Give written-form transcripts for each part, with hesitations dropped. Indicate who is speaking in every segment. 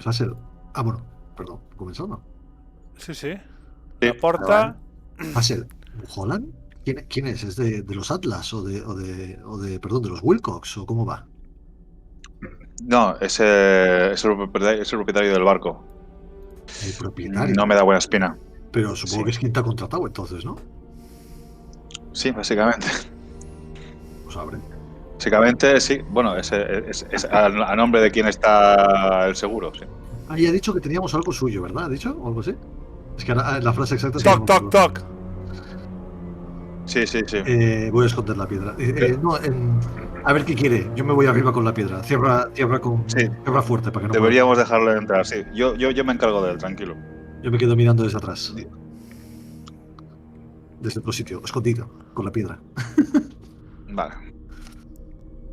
Speaker 1: Hassel. Ah, bueno, perdón, ¿comenzó o no?
Speaker 2: Sí, sí.
Speaker 3: Sí.
Speaker 2: La porta...
Speaker 1: Hassel, ¿Holland? ¿Quién es? ¿Es de los Atlas perdón, de los Wilcox o cómo va?
Speaker 3: No, es el propietario del barco.
Speaker 1: El propietario.
Speaker 3: No me da buena espina.
Speaker 1: Pero supongo
Speaker 3: Sí.
Speaker 1: que es quien te ha contratado entonces, ¿no?
Speaker 3: Sí, básicamente.
Speaker 1: Pues abre.
Speaker 3: Básicamente, sí. Bueno, es a nombre de quién está el seguro, sí.
Speaker 1: Ah, y ha dicho que teníamos algo suyo, ¿verdad? ¿Ha dicho? ¿O algo así? Es que ahora la frase exacta...
Speaker 2: Toc, toc, toc.
Speaker 3: Sí, sí, sí.
Speaker 1: Voy a esconder la piedra. A ver qué quiere. Yo me voy arriba con la piedra. Cierra
Speaker 3: Sí.
Speaker 1: fuerte para que no
Speaker 3: Deberíamos dejarle entrar, sí. Yo me encargo de él, tranquilo.
Speaker 1: Yo me quedo mirando desde atrás. Desde otro sitio, escondido, con la piedra.
Speaker 3: Vale.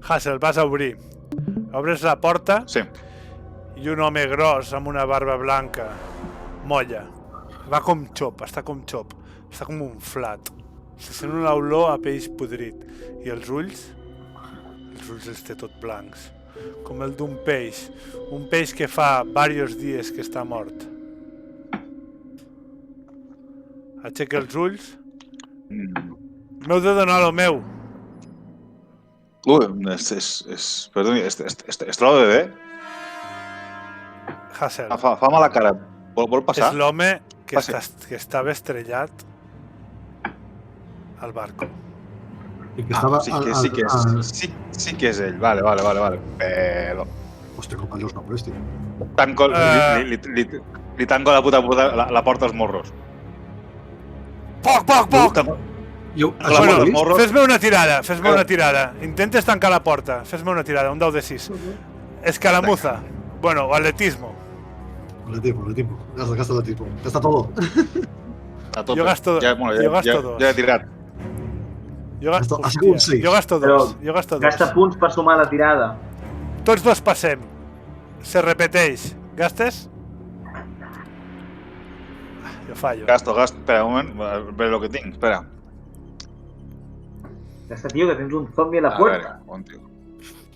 Speaker 2: Hassel, vas a obrir. Obres la porta
Speaker 3: Sí.
Speaker 2: i un home gros amb una barba blanca, molla, va com xop, està com un flat. Se sent una olor a peix podrit i els ulls els té tot blancs, com el d'un peix, un peix que fa diversos dies que està mort. Aixeca els ulls. M'heu de donar lo meu.
Speaker 3: Perdoni, troba bé?
Speaker 2: Hassel.
Speaker 3: Fa mala cara. Vol passar?
Speaker 2: És l'home que
Speaker 3: Passi.
Speaker 2: estava estrellat al barco.
Speaker 1: Y que estaba
Speaker 3: Sí que és ell. Vale. Però...
Speaker 1: Hostia, con los nombres, tío.
Speaker 3: Li tanco la porta als morros.
Speaker 2: Poc!
Speaker 1: Yo,
Speaker 2: Bueno, fes-me una tirada. Intentes tancar la porta. Fes-me una tirada, un dau de 6. Escalamuza. Bueno, atletismo.
Speaker 1: Atletismo. Gasta atletismo. Gasta todo.
Speaker 2: Yo gasto 2.
Speaker 3: Ja he tirat.
Speaker 2: Jo gasto 2.
Speaker 4: Gasta punts per sumar la tirada.
Speaker 2: Tots dos passem. Se repeteix. Gastes? Jo fallo.
Speaker 3: Gasto. Espera, un moment. Ve lo que tinc. Espera.
Speaker 4: Gasta, tío, que tens un zombie a la puerta.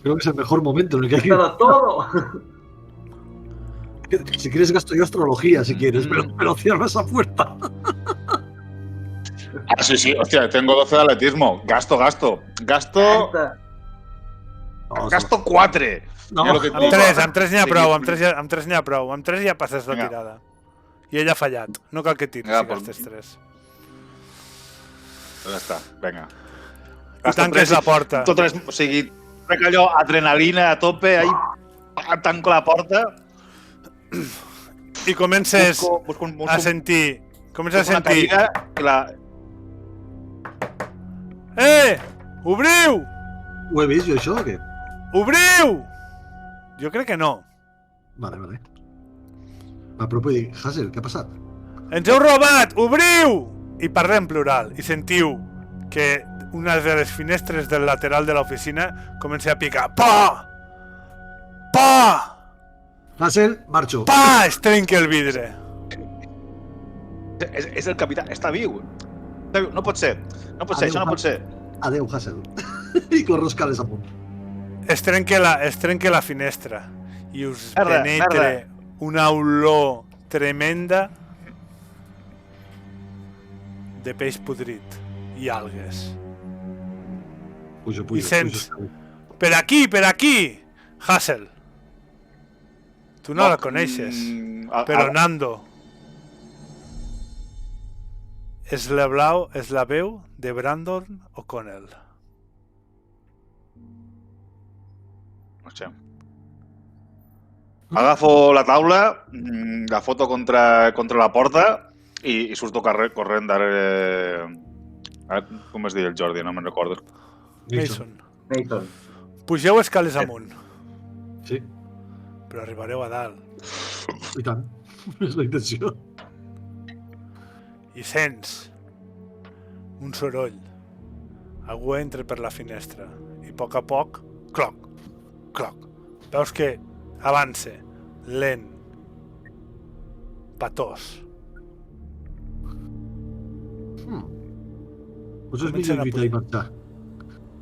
Speaker 1: Creo que es el mejor momento en el que hay
Speaker 4: Gasta todo.
Speaker 1: Si quieres gasto yo astrología, si quieres, pero cierra esa puerta.
Speaker 3: Ah, sí, hostia, tengo 12 de atletismo. Gasto. Gasto 4.
Speaker 1: No,
Speaker 2: Amb 3 n'hi ha prou, amb 3 n'hi ha prou. Amb 3 ja passes la tirada. I ell ha fallat. No cal que tiris si gastes 3.
Speaker 3: Ja està, vinga.
Speaker 2: I tanques la porta.
Speaker 3: O sigui, trec allò, adrenalina a tope, ahí tanco la porta.
Speaker 2: I comences a sentir... Obriu!
Speaker 1: Ho he vist jo, això, o què?
Speaker 2: Obriu! Jo crec que no.
Speaker 1: Vale. M'apropo i dic, Hassel, què ha passat?
Speaker 2: Ens heu robat! Obriu! I parlem en plural. I sentiu que una de les finestres del lateral de l'oficina comença a picar. Pa!
Speaker 1: Hassel, marxo.
Speaker 2: Pa! Es trenca el vidre.
Speaker 3: És el capità, està viu. No pot ser, això no pot ser.
Speaker 1: Adeu, Hassel. I corro escales amunt.
Speaker 2: Es trenca la finestra i us penetra una olor tremenda de peix podrit i algues.
Speaker 1: Pujo.
Speaker 2: I sents, per aquí, Hassel. Tu no la coneixes, però Nando. És la veu de Brandon O'Connell.
Speaker 3: Agafo la taula, la foto contra la porta i surto corrent darrere... Com es diu el Jordi? No me'n recordo.
Speaker 2: Mason.
Speaker 4: Nathan.
Speaker 2: Pugeu escales amunt.
Speaker 1: Sí.
Speaker 2: Però arribareu a dalt.
Speaker 1: I tant. És la intenció.
Speaker 2: I sents un soroll. Algú entra per la finestra i a poc, cloc. Veus que avança, lent, patós.
Speaker 1: Pues és millor lluitar i marxar.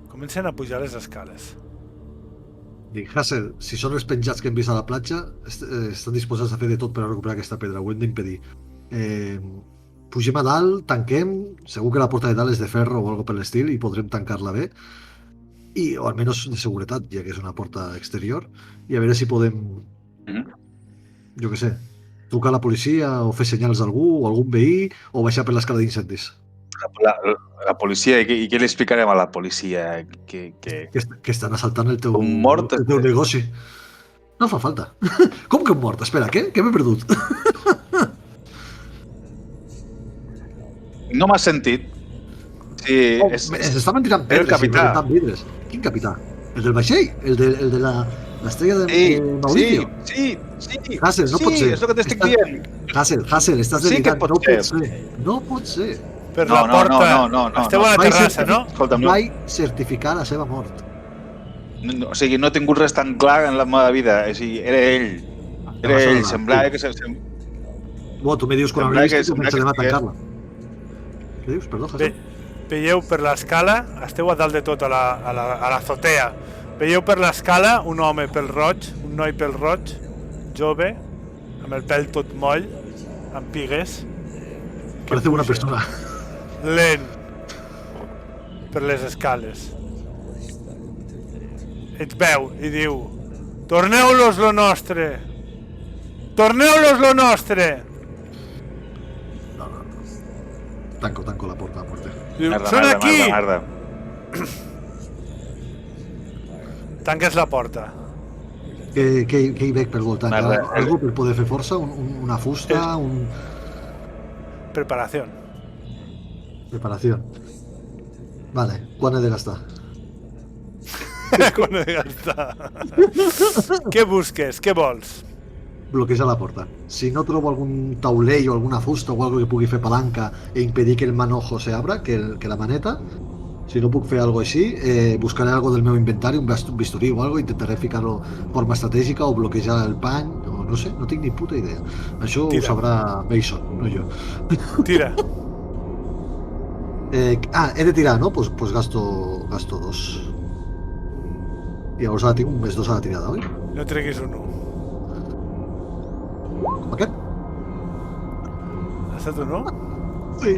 Speaker 2: Comencen a pujar les escales.
Speaker 1: Dic, Hassel, si són els penjats que hem vist a la platja, estan disposats a fer de tot per a recuperar aquesta pedra, ho hem d'impedir. Pugem a dalt, tanquem, segur que la porta de dalt és de ferro o algo per l'estil i podrem tancar-la bé, o almenys de seguretat, ja que és una porta exterior, i a veure si podem, jo què sé, trucar a la policia o fer senyals d'algú o algun veí o baixar per l'escala d'incendis.
Speaker 3: La policia, i què li explicarem a la policia? Que
Speaker 1: estan assaltant el teu
Speaker 3: mort,
Speaker 1: negoci. No fa falta. Com que un mort? Espera, què? Què m'he perdut?
Speaker 3: No m'has sentit? Sí,
Speaker 1: s'estaven tirant pedres.
Speaker 3: El capità.
Speaker 1: Vidres. Quin capità? El del vaixell? El de l'estrella de Mauricio?
Speaker 3: Sí.
Speaker 1: Hassel, no pot ser.
Speaker 3: És el que t'estic dient.
Speaker 1: Hassel, estàs delirant. No pot ser.
Speaker 2: Per la porta.
Speaker 3: No.
Speaker 2: Esteu a la terrassa, no?
Speaker 3: Escolta'm,
Speaker 1: vaig certificar la seva mort.
Speaker 3: O sigui, no he tingut res tan clar en la meva vida. O sigui, era ell. Era ell. Semblava que...
Speaker 1: Bueno, tu me dius quan hauré vist que començarem a tancar-la. Què dius? Perdó, Hassel?
Speaker 2: Veieu per l'escala, esteu a dalt de tot, a l'azotea. Veieu per l'escala un home pel roig, un noi pel roig, jove, amb el pèl tot moll, amb pigues.
Speaker 1: Parece una persona.
Speaker 2: Lent. Per les escales. Et veu i diu: torneu-los lo nostre! Torneu-los lo nostre!
Speaker 1: No. Tanco la porta a muerte.
Speaker 2: Diu, són aquí!
Speaker 3: Merda.
Speaker 2: Tanques la porta.
Speaker 1: Què hi veig per voltant? Algú per poder fer força? Una fusta?
Speaker 2: Preparació.
Speaker 1: Vale, quan he de gastar?
Speaker 2: Quan he de gastar? Què busques? Què vols?
Speaker 1: Bloquejar la porta. Si no trobo algun taulell o alguna fusta o algo que pugui fer palanca e impedir que el manojo se abra, que la maneta, si no puc fer algo així, buscaré algo del meu inventari, un bisturí o algo, intentaré ficar-lo de forma estratègica o bloquejar el pany, o no sé, no tinc ni puta idea. Això ho sabrà Mason, no jo.
Speaker 2: Tira.
Speaker 1: He de tirar, no? Pues gasto 2. I llavors ara tinc un +2 a la tirada, oi?
Speaker 2: No treguis un 1.
Speaker 1: Com aquest?
Speaker 2: Ha estat un 1?
Speaker 1: Sí.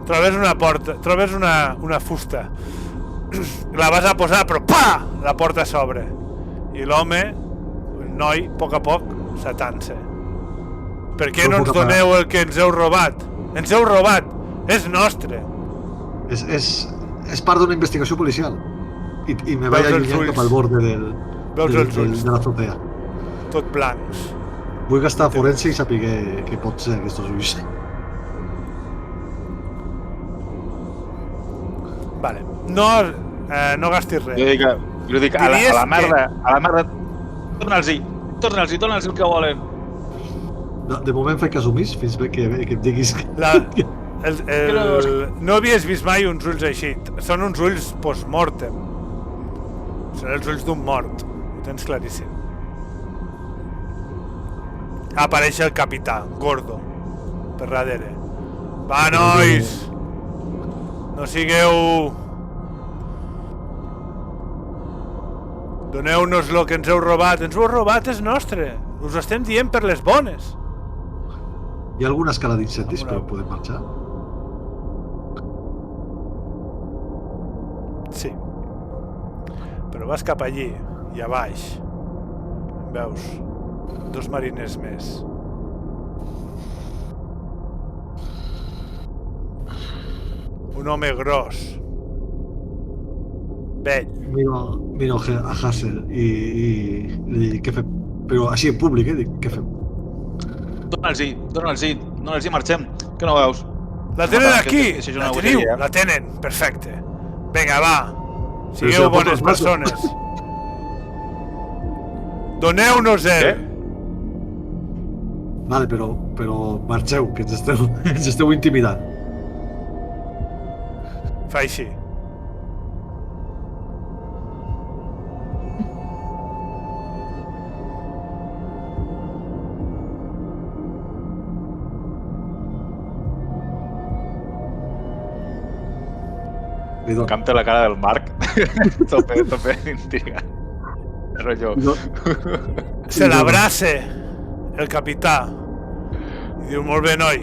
Speaker 2: Trobes una porta, trobes una fusta. La vas a posar, però pa! La porta s'obre. I l'home, el noi, a poc, s'atansa. Per què no ens doneu el que ens heu robat? Ens heu robat! És nostre!
Speaker 1: És part d'una investigació policial. I me vaig allunyant cap al borde de l'azotea.
Speaker 2: Tot blancs.
Speaker 1: Vull gastar forense i saber què pot ser aquests ulls.
Speaker 2: Vale. No gastis res.
Speaker 3: Jo dic a la merda, torna'ls-hi el que volen.
Speaker 1: De moment faig cas omís fins bé que em diguis
Speaker 2: no havies vist mai uns ulls així. Són uns ulls post-mortem. Són els ulls d'un mort. Ho tens claríssim. Apareix el capità, gordo, per darrere. Va, nois! No sigueu... Doneu-nos el que ens heu robat. Ens ho heu robat, és nostre. Us ho estem dient per les bones.
Speaker 1: Hi ha alguna escala d'incendis per on podem marxar?
Speaker 2: Sí. Però vas cap allí i a baix veus 2 mariners més. Un home gros, vell.
Speaker 1: Miro a Hassel i li dic, què fem? Però així en públic, dic, què fem?
Speaker 3: Dona'ls-hi, marxem, que no veus?
Speaker 2: La tenen aquí! La teniu? La tenen, perfecte. Vinga, va, sigueu bones persones. Doneu-nos-el!
Speaker 1: Vale, però marxeu, que ens esteu intimidant.
Speaker 2: Fa així.
Speaker 1: Perdó.
Speaker 3: Canta la cara del Marc. tope d'intriga. Rollo.
Speaker 1: No.
Speaker 2: Se l'abrace el capità i diu, molt bé, noi,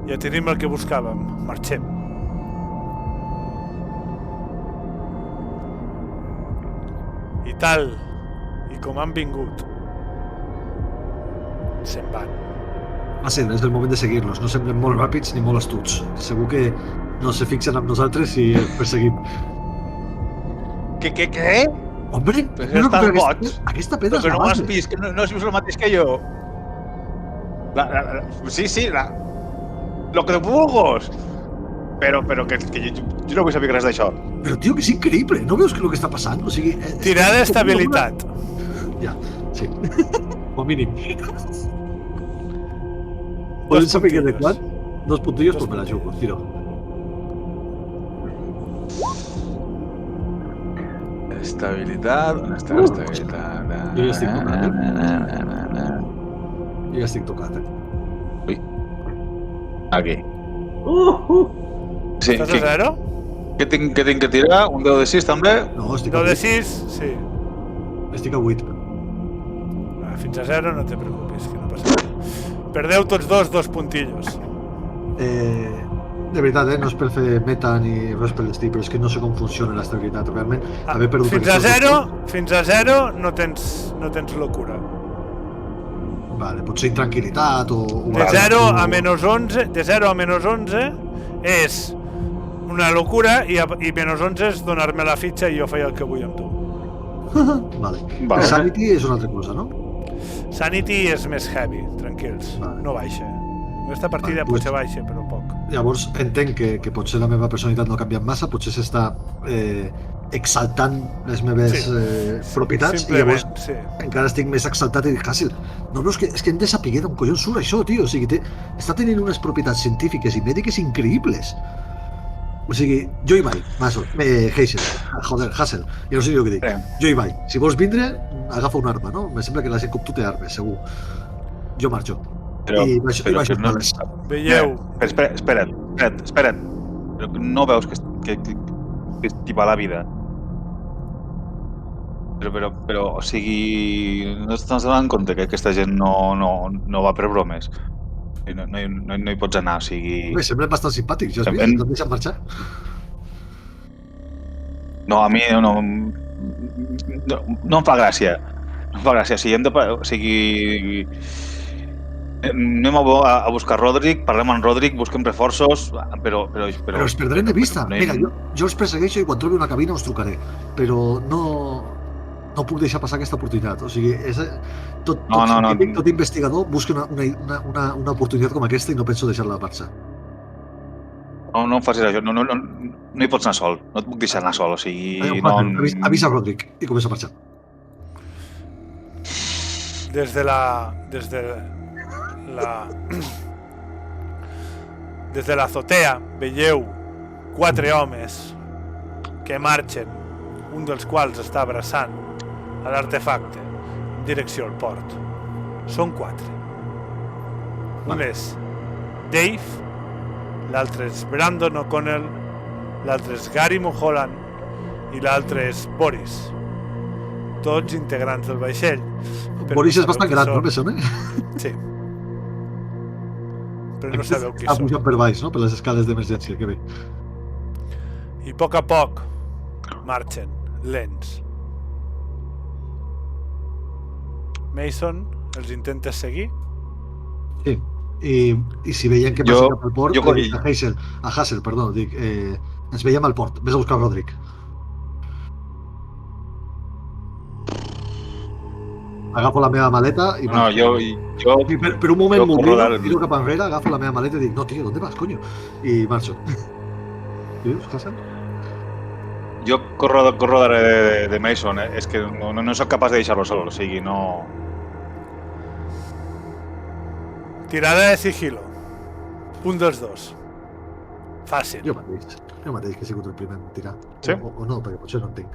Speaker 2: ja tenim el que buscàvem, marxem. I tal i com han vingut, se'n van.
Speaker 1: Sí, és el moment de seguir-los. No semblen molt ràpids ni molt astuts. Segur que no se fixen amb nosaltres i els perseguim.
Speaker 3: Què?
Speaker 1: Hombre,
Speaker 3: Però estàs boig.
Speaker 1: Aquesta pedra és
Speaker 3: Però
Speaker 1: la
Speaker 3: no has
Speaker 1: base.
Speaker 3: vist, que no has vist el mateix que jo. Sí, lo que vulguis. Però que jo no vull saber res d'això.
Speaker 1: Però, tio, que és increïble. No veus que el que està passant? O sigui...
Speaker 2: Tirada d'estabilitat.
Speaker 1: Ja, sí. Com a mínim. Podem saber que de quan? 2 puntillos, pues me la jugo, tiro.
Speaker 3: Estabilitat, on està l'estabilitat?
Speaker 1: Jo ja estic tocant, Jo ja estic tocat,
Speaker 3: Ui. Aquí. Sí,
Speaker 2: Estàs a 0?
Speaker 3: Què tinc que tirar? Un 10 de 6 també?
Speaker 1: No, estic
Speaker 2: 9
Speaker 1: a
Speaker 2: de
Speaker 1: 8.
Speaker 2: 6, sí.
Speaker 1: Estic a 8.
Speaker 2: Fins a 0 no te preocupis, que no passa res. Perdeu tots dos puntillos.
Speaker 1: De veritat, no és per fer meta ni res per l'estil, però és que no sé com funciona l'estabilitat, realment. Haver perdut
Speaker 2: Fins a
Speaker 1: aquests
Speaker 2: 0 no tens locura.
Speaker 1: Vale, potser intranquil·litat o...
Speaker 2: De 0 a menys 11, de 0 a menys 11 és una locura i menys 11 és donar-me la fitxa i jo faig el que vull amb tu.
Speaker 1: Vale.
Speaker 3: Vale.
Speaker 1: Sanity és una altra cosa, no?
Speaker 2: Sanity és més heavy, tranquils,
Speaker 1: Vale.
Speaker 2: no baixa. Aquesta partida
Speaker 1: Vale,
Speaker 2: potser baixa, però poc.
Speaker 1: Llavors entenc que potser la meva personalitat no ha canviat massa, potser s'està exaltant les meves propietats i llavors
Speaker 2: Simplement, sí.
Speaker 1: encara estic més exaltat i dic, Hassel, no veus que és que hem de saber d'on collons surt això, tio? O sigui, està tenint unes propietats científiques i mèdiques increïbles. O sigui, jo hi vaig, Hassel, ja no sé jo què dic. Jo hi vaig. Si vols vindre, agafa una arma, no? Me sembla que la gent com tu té armes, segur. Jo marxo.
Speaker 3: Però
Speaker 1: I vaig
Speaker 3: que
Speaker 1: a
Speaker 3: no...
Speaker 1: les...
Speaker 2: Veieu,
Speaker 3: Espera't. Però no veus que t'hi va la vida? Però, o sigui, no t'estàs donant compte que aquesta gent no va per bromes. I no hi pots anar, o sigui...
Speaker 1: Bé, semblen bastant simpàtics, ja has vist? No et deixen marxar?
Speaker 3: No, a mi no em fa gràcia. No em fa gràcia. O sigui, anem a buscar Roderick, parlem amb Roderick, busquem reforços, però
Speaker 1: Però els perdrem de vista.
Speaker 3: no-
Speaker 1: Mira, jo els persegueixo i quan trobi una cabina us trucaré. Però no puc deixar passar aquesta oportunitat. O sigui, tot
Speaker 3: No.
Speaker 1: científic, tot investigador busca una oportunitat com aquesta i no penso deixar-la passar.
Speaker 3: No em facis això, no hi pots anar sol, no et puc deixar anar sol, o sigui...
Speaker 1: Avisa Roderick i comença a marxar.
Speaker 2: des de l'azotea veieu 4 homes que marxen, un dels quals està abraçant a l'artefacte en direcció al port. Són 4. Un és Dave, l'altre és Brandon O'Connell, l'altre és Gary Mulholland i l'altre és Boris. Tots integrants del vaixell. Però
Speaker 1: Boris
Speaker 2: no
Speaker 1: és bastant
Speaker 2: sabeu
Speaker 1: gran,
Speaker 2: qui
Speaker 1: no?
Speaker 2: són.
Speaker 1: Me sona?
Speaker 2: Sí. Però no sabeu qui
Speaker 1: Està
Speaker 2: són.
Speaker 1: pujant per baix, no? Per les escales d'emergència, que bé.
Speaker 2: I a poc marxen, lents. Mason els intenta seguir.
Speaker 1: Sí. I si veiem que
Speaker 3: Jo-
Speaker 1: passa cap al port,
Speaker 3: jo-
Speaker 1: li dic a Hassel, perdó, dic, ens veiem al port, vés a buscar Roderick. Agafo la meva maleta i...
Speaker 3: No, jo
Speaker 1: I per un moment
Speaker 3: jo corro
Speaker 1: m'oblido,
Speaker 3: darrere.
Speaker 1: tiro cap enrere, agafo la meva maleta i dic, no, tio, ¿dónde vas, coño? I marxo. Dius, Hassel?
Speaker 3: Jo corro darrere de Mason, és que no soc capaç de deixar-lo sol, o sigui, no...
Speaker 2: Tirada de sigilo. Un dels dos. Fàcil.
Speaker 1: Jo mateix, que he sigut el primer en tirar.
Speaker 3: Sí?
Speaker 1: O no, perquè potser no entenc.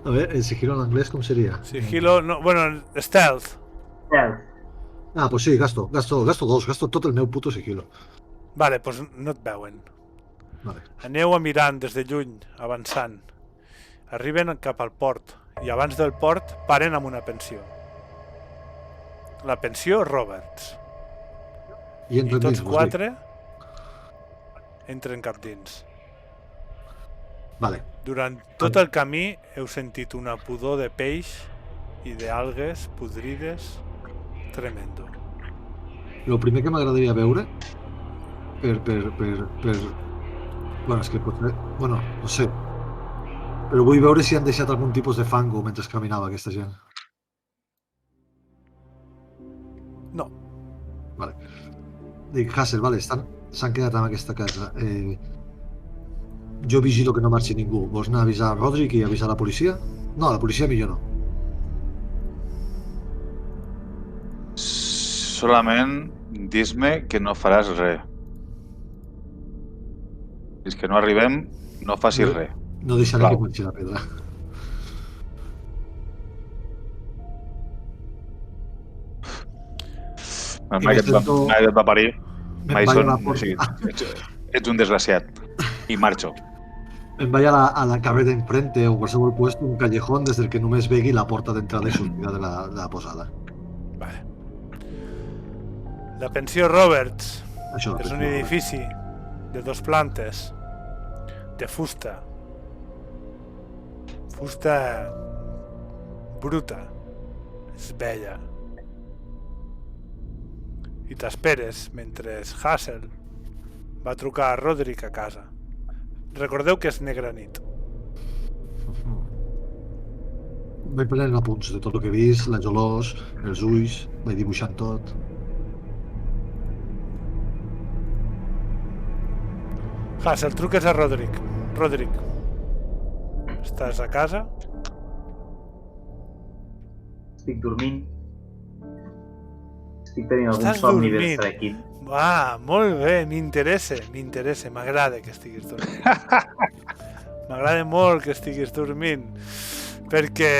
Speaker 1: A veure, el sigilo en anglès com seria?
Speaker 2: Sigilo, no, bueno, stealth.
Speaker 1: Ah, pues sí, gasto tot el meu puto sigilo.
Speaker 2: Vale, pues no et veuen.
Speaker 1: Vale.
Speaker 2: Aneu mirant des de lluny, avançant. Arriben cap al port i abans del port paren amb una pensió. La pensió Roberts.
Speaker 1: I
Speaker 2: I
Speaker 1: entren
Speaker 2: tots
Speaker 1: dins,
Speaker 2: 4 entren cap dins.
Speaker 1: Vale.
Speaker 2: Durant tot el camí heu sentit una pudor de peix i d'algues podrides tremendo.
Speaker 1: El primer que m'agradaria veure Bueno, és que potser... Bueno, no sé. Però vull veure si han deixat algun tipus de fango mentre caminava aquesta gent.
Speaker 2: No.
Speaker 1: Vale. Dic, Hassel, vale, s'han quedat en aquesta casa. Jo vigilo que no marxi ningú. Vols anar a avisar a Roderick i avisar a la policia? No, la policia millor no.
Speaker 3: Solament dis-me que no faràs res. Fins que no arribem, no facis res.
Speaker 1: No deixaré
Speaker 3: Clau.
Speaker 1: que marxi la pedra.
Speaker 3: Mai que et va parir. Mai
Speaker 1: vaig a
Speaker 3: són...
Speaker 1: la
Speaker 3: O sigui,
Speaker 1: porta.
Speaker 3: ets un desgraciat. I marxo.
Speaker 1: Em vaig a la carrera enfrente o qualsevol puesto, un callejón des del que només vegui la porta d'entrada i sortida de la posada.
Speaker 2: Vale. La pensió Roberts
Speaker 1: Això,
Speaker 2: és un edifici de 2 plantes de fusta. Fusta bruta. És vella. I t'esperes mentre Hassel va trucar a Roderick a casa. Recordeu que és negra nit.
Speaker 1: Vaig prenent apunts de tot el que he vist, les olors, els ulls, vaig dibuixant tot.
Speaker 2: Hassel, truques a Roderick. Roderick, estàs a casa?
Speaker 4: Estic dormint. Estic tenint algun
Speaker 2: Estàs
Speaker 4: somni
Speaker 2: dormint.
Speaker 4: d'estrequit.
Speaker 2: Ah, molt bé, m'interessa, m'agrada que estiguis dormint. M'agrada molt que estiguis dormint, perquè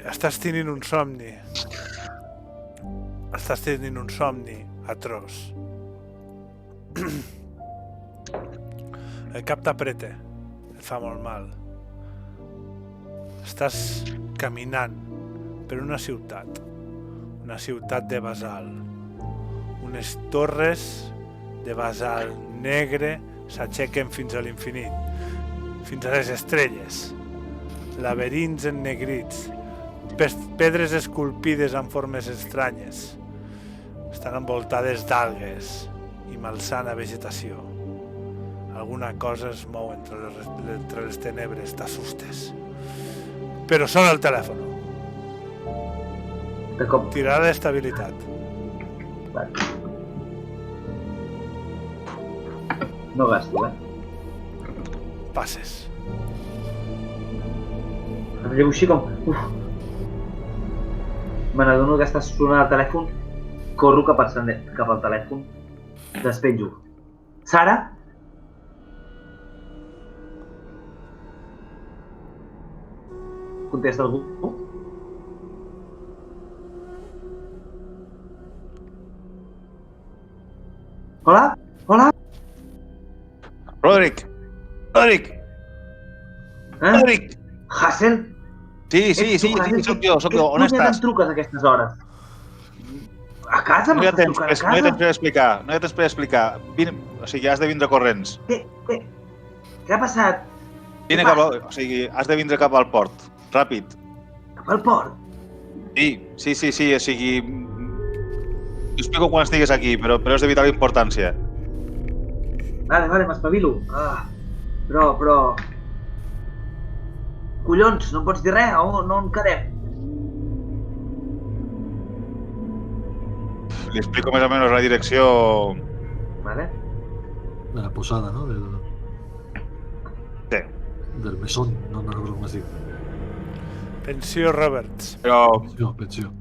Speaker 2: estàs tenint un somni. Estàs tenint un somni atroç. El cap t'apreta, et fa molt mal. Estàs caminant per una ciutat de basalt. Unes torres de basalt negre s'aixequen fins a l'infinit, fins a les estrelles. Laberints ennegrits, pedres esculpides en formes estranyes. Estan envoltades d'algues i malsana vegetació. Alguna cosa es mou entre les tenebres, t'assustes. Però sona el telèfon.
Speaker 4: De cop.
Speaker 2: Tirada d'estabilitat.
Speaker 4: Vale. No gasto,
Speaker 2: Passes.
Speaker 4: Em llevo així com... Uf. Me n'adono que està sonant el telèfon, corro cap al telèfon, despenjo. Sara? Contesta algú? Hola? Hola?
Speaker 3: Roderick! Roderick! Roderick!
Speaker 4: Hassel?
Speaker 3: Sí, sóc jo. On
Speaker 4: Tu ja
Speaker 3: estàs?
Speaker 4: te'n truques a aquestes hores? A casa
Speaker 3: No hi ha
Speaker 4: m'estàs
Speaker 3: temps
Speaker 4: trucant a casa?
Speaker 3: per explicar. No hi ha temps per explicar. O sigui, has de vindre corrents.
Speaker 4: Què ha passat?
Speaker 3: Vine cap al... O sigui, has de vindre cap al port. Ràpid.
Speaker 4: Cap al port?
Speaker 3: Sí. O sigui... T'ho explico quan estigues aquí, però és de vital importància.
Speaker 4: Vale, m'espavilo. Però... Collons, no em pots dir res? No en quedem?
Speaker 3: Li explico més o menys la direcció...
Speaker 4: Vale.
Speaker 1: De la posada, no?
Speaker 3: Sí.
Speaker 1: Del mesón, no recordo com es diu.
Speaker 2: Pensió Roberts.
Speaker 3: Però...
Speaker 1: Pensió.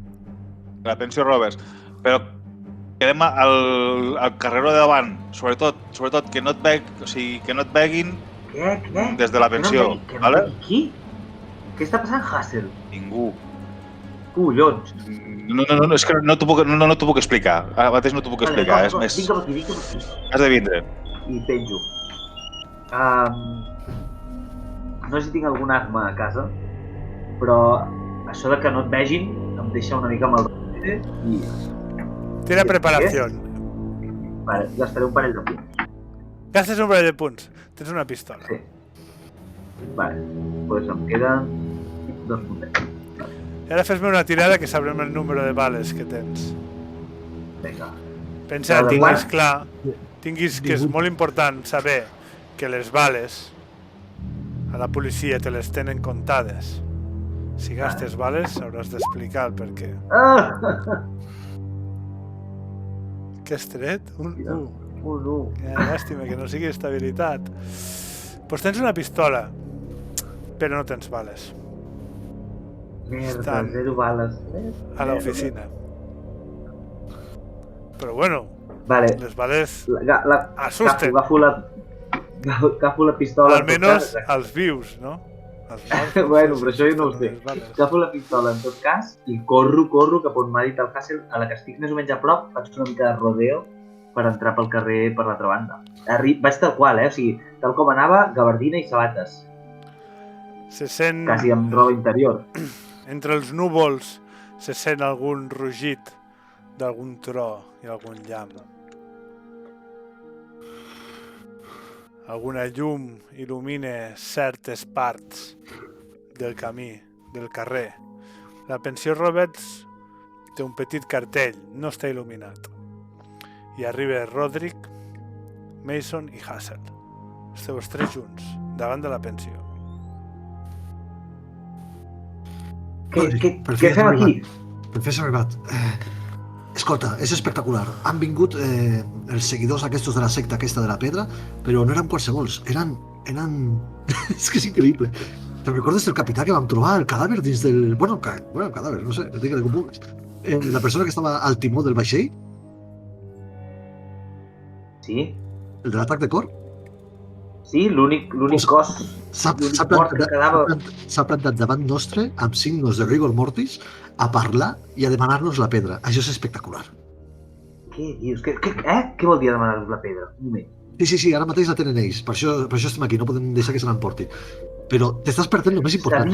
Speaker 3: La pensió Roberts. Però quedem al carreró de davant. Sobretot que no et veguin
Speaker 4: Què?
Speaker 3: des de la pensió.
Speaker 4: Que no
Speaker 3: Vale?
Speaker 4: Qui? Què està passant, Hassel?
Speaker 3: Ningú.
Speaker 4: Collons.
Speaker 3: No, és que no t'ho puc explicar. Ara mateix no t'ho puc explicar. És més...
Speaker 4: Vinc cap aquí.
Speaker 3: Has de vindre.
Speaker 4: I penjo. No sé si tinc alguna arma a casa, però això de que no et vegin em deixa una mica amb el darrere i...
Speaker 2: Tira preparació.
Speaker 4: Vale, gastaré un parell de punts.
Speaker 2: Gastes un parell de punts. Tens una pistola.
Speaker 4: Sí. Vale, doncs em queden 2 puntets.
Speaker 2: I ara fes-me una tirada que sabrem el número de bales que tens.
Speaker 4: Vinga.
Speaker 2: Pensa,
Speaker 4: Cada
Speaker 2: tinguis
Speaker 4: quant?
Speaker 2: clar, tinguis que és molt important saber que les bales a la policia te les tenen comptades. Si gastes bales hauràs d'explicar el per què.
Speaker 4: Ah!
Speaker 2: Què has tret? Un 1.
Speaker 4: Un 1.
Speaker 2: Llàstima que no sigui estabilitat. Doncs tens una pistola, però no tens bales.
Speaker 4: Merda,
Speaker 2: Estan
Speaker 4: 0 bales.
Speaker 2: a l'oficina. Però bueno,
Speaker 4: Vale.
Speaker 2: les bales Asusten.
Speaker 4: Agafo la pistola.
Speaker 2: almenys els vius, no? Els morts,
Speaker 4: Bueno,
Speaker 2: no sé
Speaker 4: però
Speaker 2: si
Speaker 4: això jo no ho
Speaker 2: tenen
Speaker 4: sé.
Speaker 2: les bales.
Speaker 4: Agafo la pistola en tot cas i corro cap on m'ha dit el Hassel, a la que estic més o menys a prop, faig una mica de rodeo per entrar pel carrer per l'altra banda. Vaig tal qual, o sigui, tal com anava, gabardina i sabates,
Speaker 2: Se sent...
Speaker 4: quasi amb roba interior.
Speaker 2: Entre els núvols se sent algun rugit d'algun tro i algun llamp. Alguna llum il·lumina certes parts del camí, del carrer. La pensió Roberts té un petit cartell, no està il·luminat. I arriba Roderick, Mason i Hassel. Esteu els tres junts, davant de la pensió.
Speaker 1: Per
Speaker 4: Què fem aquí?
Speaker 1: Per fi has arribat. Escolta, és espectacular. Han vingut els seguidors aquests de la secta aquesta de la pedra, però no eren qualsevols, eren... és que és increïble. Te'n recordes del capità que vam trobar, el cadàver dins del... Bueno, el cadàver, no sé, digue-li com vulguis. La persona que estava al timó del vaixell,
Speaker 4: Sí?
Speaker 1: el de l'atac de cor,
Speaker 4: Sí, l'únic cos
Speaker 1: s'ha
Speaker 4: mort que quedava...
Speaker 1: plantat davant nostre amb signos de rigor mortis a parlar i a demanar-nos la pedra. Això és espectacular.
Speaker 4: Què dius? Què vol dir demanar-nos la pedra? Un moment.
Speaker 1: Sí, ara mateix la tenen ells. Per això estem aquí, no podem deixar que se l'emporti. Però t'estàs perdent el més important.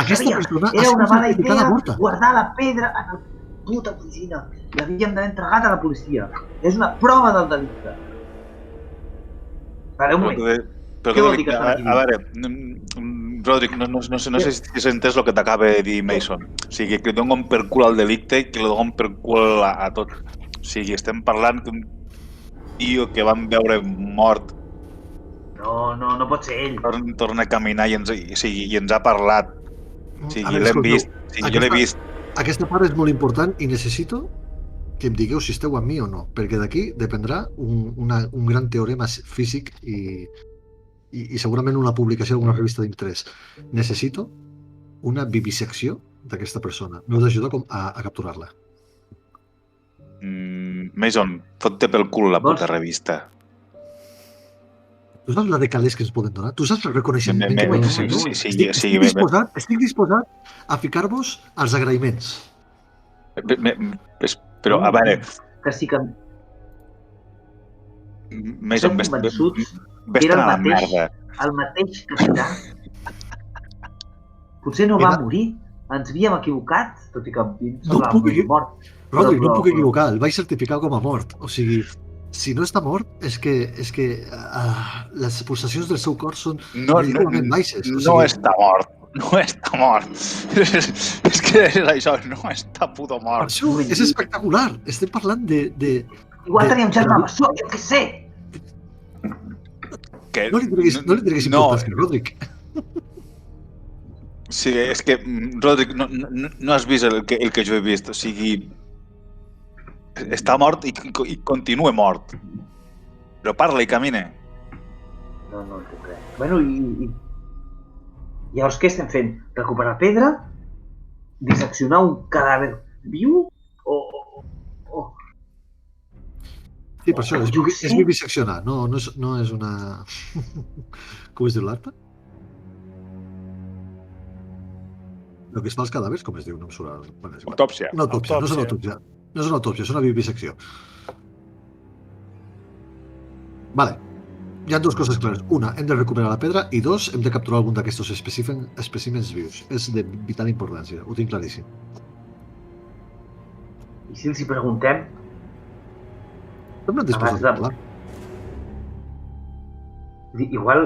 Speaker 1: Aquesta persona
Speaker 4: era una mala
Speaker 1: certificada
Speaker 4: idea
Speaker 1: morta.
Speaker 4: guardar la pedra en la puta oficina. L'havíem d'haver entregat a la policia. És una prova del delicte. Vale, un moment. Què vol dir que estan aquí?
Speaker 3: A veure, Roderick, no sé si has entès el que t'acaba de dir Mason. O sigui, que li donen per cul al delicte i que li donen per cul a tot. O sigui, estem parlant d'un tio que vam veure mort.
Speaker 4: No pot ser ell.
Speaker 3: Torna a caminar i ens ha parlat. O sigui, l'hem vist. Jo l'he vist.
Speaker 1: Aquesta part és molt important i necessito que em digueu si esteu amb mi o no, perquè d'aquí dependrà un gran teorema físic i segurament una publicació d'alguna revista d'interès. Necessito una vivisecció d'aquesta persona. M'heu d'ajudar a capturar-la.
Speaker 3: Mason, fot-te pel cul la puta revista.
Speaker 1: Tu saps la de calés que ens poden donar? Tu saps el reconeixement que podem donar? Estic disposat a ficar-vos als agraïments.
Speaker 3: Però, a veure...
Speaker 4: Que sí que...
Speaker 3: Mason, vés-te'n a la merda.
Speaker 4: El mateix capità. Potser no va morir. Ens havíem equivocat, tot i que semblava mort.
Speaker 1: Rodri, no puc equivocar, el vaig certificar com a mort. O sigui, si no està mort, és que les pulsacions del seu cor són ridículament baixes.
Speaker 3: No està mort. No està mort. És que és això, no està puto mort.
Speaker 1: Això és espectacular. Estem parlant de...
Speaker 4: Igual teníem germà bessó, jo què sé.
Speaker 1: No li treguis importància, Rodric.
Speaker 3: Sí, és que, Rodric, no has vist el que jo he vist. O sigui, està mort i continua mort. Però parla i camina.
Speaker 4: No entenc res. Bueno, i... Llavors, què estem fent? Recuperar pedra? Disseccionar un cadàver viu?
Speaker 1: Sí, per això, és viviseccionar, no és una... Com es diu l'arte? El que es fa als cadàvers, com es diu? No em surt...
Speaker 3: Autòpsia.
Speaker 1: Una autòpsia, no és una autòpsia. No és una autòpsia, és una vivisecció. Vale. Hi ha dues coses clares. Una, hem de recuperar la pedra, i dos, hem de capturar algun d'aquests espècimens vius. És de vital importància, ho tinc claríssim.
Speaker 4: I si els hi preguntem,
Speaker 1: Semblen disposats
Speaker 4: Abans
Speaker 1: a
Speaker 4: de-
Speaker 1: parlar.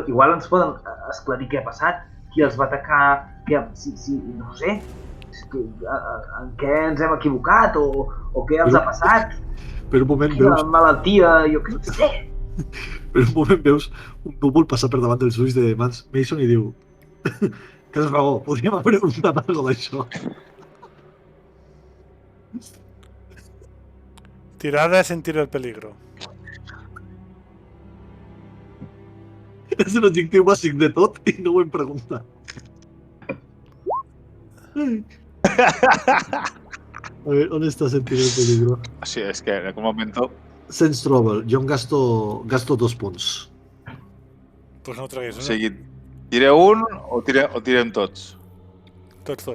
Speaker 4: igual ens poden esclarir què ha passat, qui els va atacar, no sé, en què ens hem equivocat o què els ha passat,
Speaker 1: Per un moment
Speaker 4: quina
Speaker 1: veus,
Speaker 4: malaltia, jo què sé.
Speaker 1: per un moment veus un núvol passar per davant dels ulls de Mason i diu que és raó, podríem haver preguntat alguna d'això.
Speaker 2: Tirada a sentir el peligro.
Speaker 1: És l'objectiu bàsic de tot i no ho hem preguntat. Ai. A ver, on està sentint el peligro?
Speaker 3: Sí, es que en algún momento...
Speaker 1: Sense trouble, jo em gasto 2 punts.
Speaker 2: Pues no ho treguis,
Speaker 3: O
Speaker 2: no?
Speaker 3: sigui, tire un o tirem tots?
Speaker 2: Tots.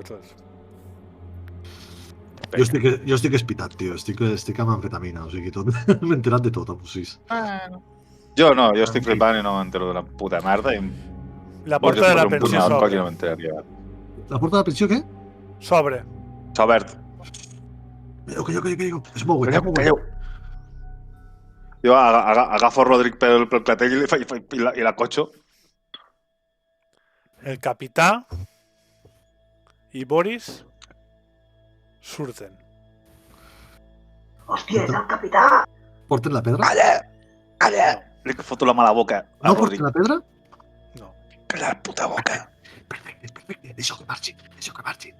Speaker 1: Jo estic espitat, tio. Estic amb amfetamina, o sigui, tot. M'he enterat de tot, amb 6.
Speaker 3: Jo no, jo estic flipant i no m'entero de la puta merda i...
Speaker 2: La porta de la pensió
Speaker 3: I no
Speaker 2: s'obre.
Speaker 3: m'enteraria.
Speaker 1: La porta de la pensió, què?
Speaker 2: S'obre.
Speaker 3: S'ha obert.
Speaker 1: Calleu. Es mouen,
Speaker 3: Calleu. Jo agafo Rodric pel clatell i la cotxo.
Speaker 2: El capità i Boris surten.
Speaker 4: Hòstia, és el capità!
Speaker 1: Porten la pedra?
Speaker 3: Calla! Li foto la mà a la boca a
Speaker 1: No
Speaker 3: Rodric.
Speaker 1: porten la pedra?
Speaker 2: No.
Speaker 3: Calla la puta boca.
Speaker 1: Perfecte. Deixa que marxin.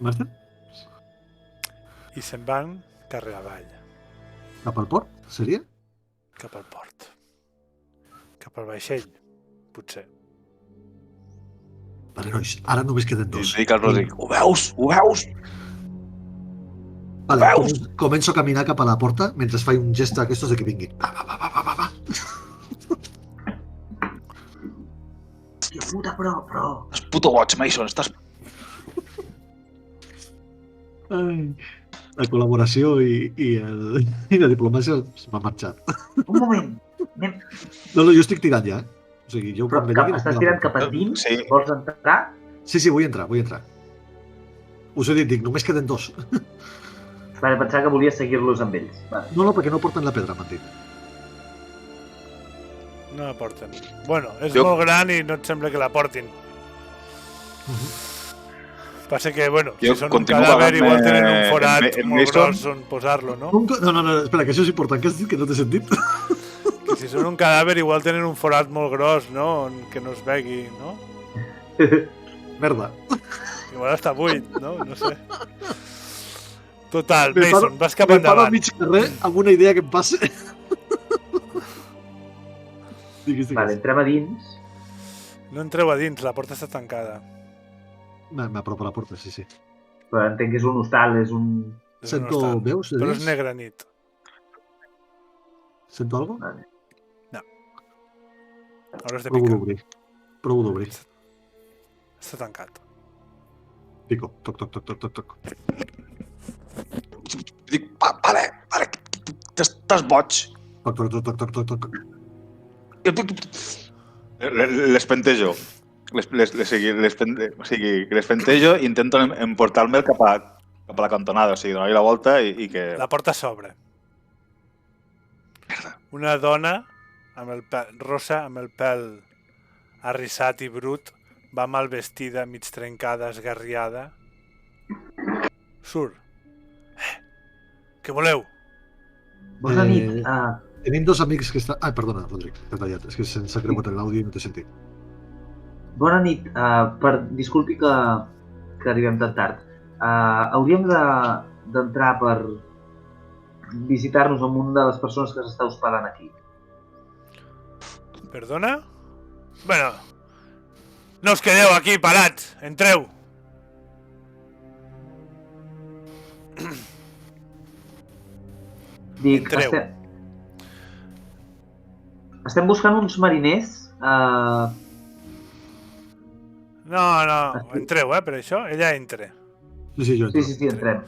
Speaker 1: Marta?
Speaker 2: I se'n van carrer avall,
Speaker 1: Cap al port? Seria?
Speaker 2: cap al port. Cap al vaixell, potser.
Speaker 1: Vale, nois, ara només queden
Speaker 3: I
Speaker 1: 2.
Speaker 3: dic al Rodric, ho veus?
Speaker 1: Vale,
Speaker 3: veus?
Speaker 1: començo a caminar cap a la porta mentre faig un gest d'aquestos de que vinguin. Va.
Speaker 4: Hòstia puta, però...
Speaker 3: Estàs puto boig, Mason, estàs...
Speaker 1: Ai, la col·laboració i la diplomàcia m'ha marxat.
Speaker 4: Un moment, anem...
Speaker 1: No, jo estic tirant ja, O sigui, jo
Speaker 4: Però
Speaker 1: quan me diguin...
Speaker 4: estàs tirant cap a dins?
Speaker 3: Sí.
Speaker 4: Vols entrar?
Speaker 1: Sí, vull entrar. Us he dit, dic, només queden 2.
Speaker 4: Vale, pensava que volies seguir-los amb ells. Vale.
Speaker 1: No, perquè no porten la pedra, m'han dit.
Speaker 2: No la porten. Bueno, és
Speaker 3: Jo-
Speaker 2: molt gran i no et sembla que la portin. Passa que, bueno,
Speaker 3: Jo
Speaker 2: si són un
Speaker 3: continuo
Speaker 2: cadàver
Speaker 3: pagant-me
Speaker 2: igual tenen un forat
Speaker 3: en
Speaker 2: molt
Speaker 3: Mason.
Speaker 2: gros on posar-lo, no?
Speaker 1: No, espera, que això és important, que has dit que no t'he sentit?
Speaker 2: Que si són un cadàver igual tenen un forat molt gros, no? On que no es vegi, no?
Speaker 1: Merda.
Speaker 2: Igual està buit, no? No sé. Total,
Speaker 1: Me
Speaker 2: Mason, vas cap
Speaker 1: Me paro a
Speaker 2: endavant.
Speaker 1: mig carrer amb una idea que em passe. Digues.
Speaker 4: Vale, entrem a dins.
Speaker 2: No entreu a dins, la porta està tancada.
Speaker 1: M'apropo a la porta, sí.
Speaker 4: Però entenc que és un hostal, és un...
Speaker 2: És un
Speaker 1: Sento
Speaker 2: hostal.
Speaker 1: veus de
Speaker 2: Però és
Speaker 1: dins?
Speaker 2: negra nit.
Speaker 1: Sento algo?
Speaker 4: Vale.
Speaker 2: Hauràs de
Speaker 1: Provo
Speaker 2: picar.
Speaker 1: d'obrir. Provo d'obrir.
Speaker 2: Està tancat.
Speaker 1: Pico. Toc.
Speaker 3: Dic, vale, estàs boig.
Speaker 1: Toc.
Speaker 3: Les pentejo. Les pentejo i intento emportar-me'l cap a la cantonada, o sigui, donar-li la volta i que...
Speaker 2: La porta s'obre. Una dona amb el pèl rosa, amb el pèl arrissat i brut, va mal vestida, mig trencada, esgarriada. Surt. Què voleu?
Speaker 4: Bona nit.
Speaker 1: Tenim 2 amics que estan... Ai, perdona, Rodric, t'he tallat. És que se'ns ha creuat l'àudio i no t'he sentit.
Speaker 4: Bona nit. Disculpi que arribem tan tard. Hauríem d'entrar per visitar-nos amb una de les persones que s'està hospedant aquí.
Speaker 2: Perdona? Bueno, no us quedeu aquí parats. Entreu.
Speaker 4: Dic,
Speaker 2: Entreu.
Speaker 4: estem buscant uns mariners.
Speaker 2: No, entreu, per això. Ella entra.
Speaker 1: Sí, jo entro.
Speaker 4: Sí, entrem.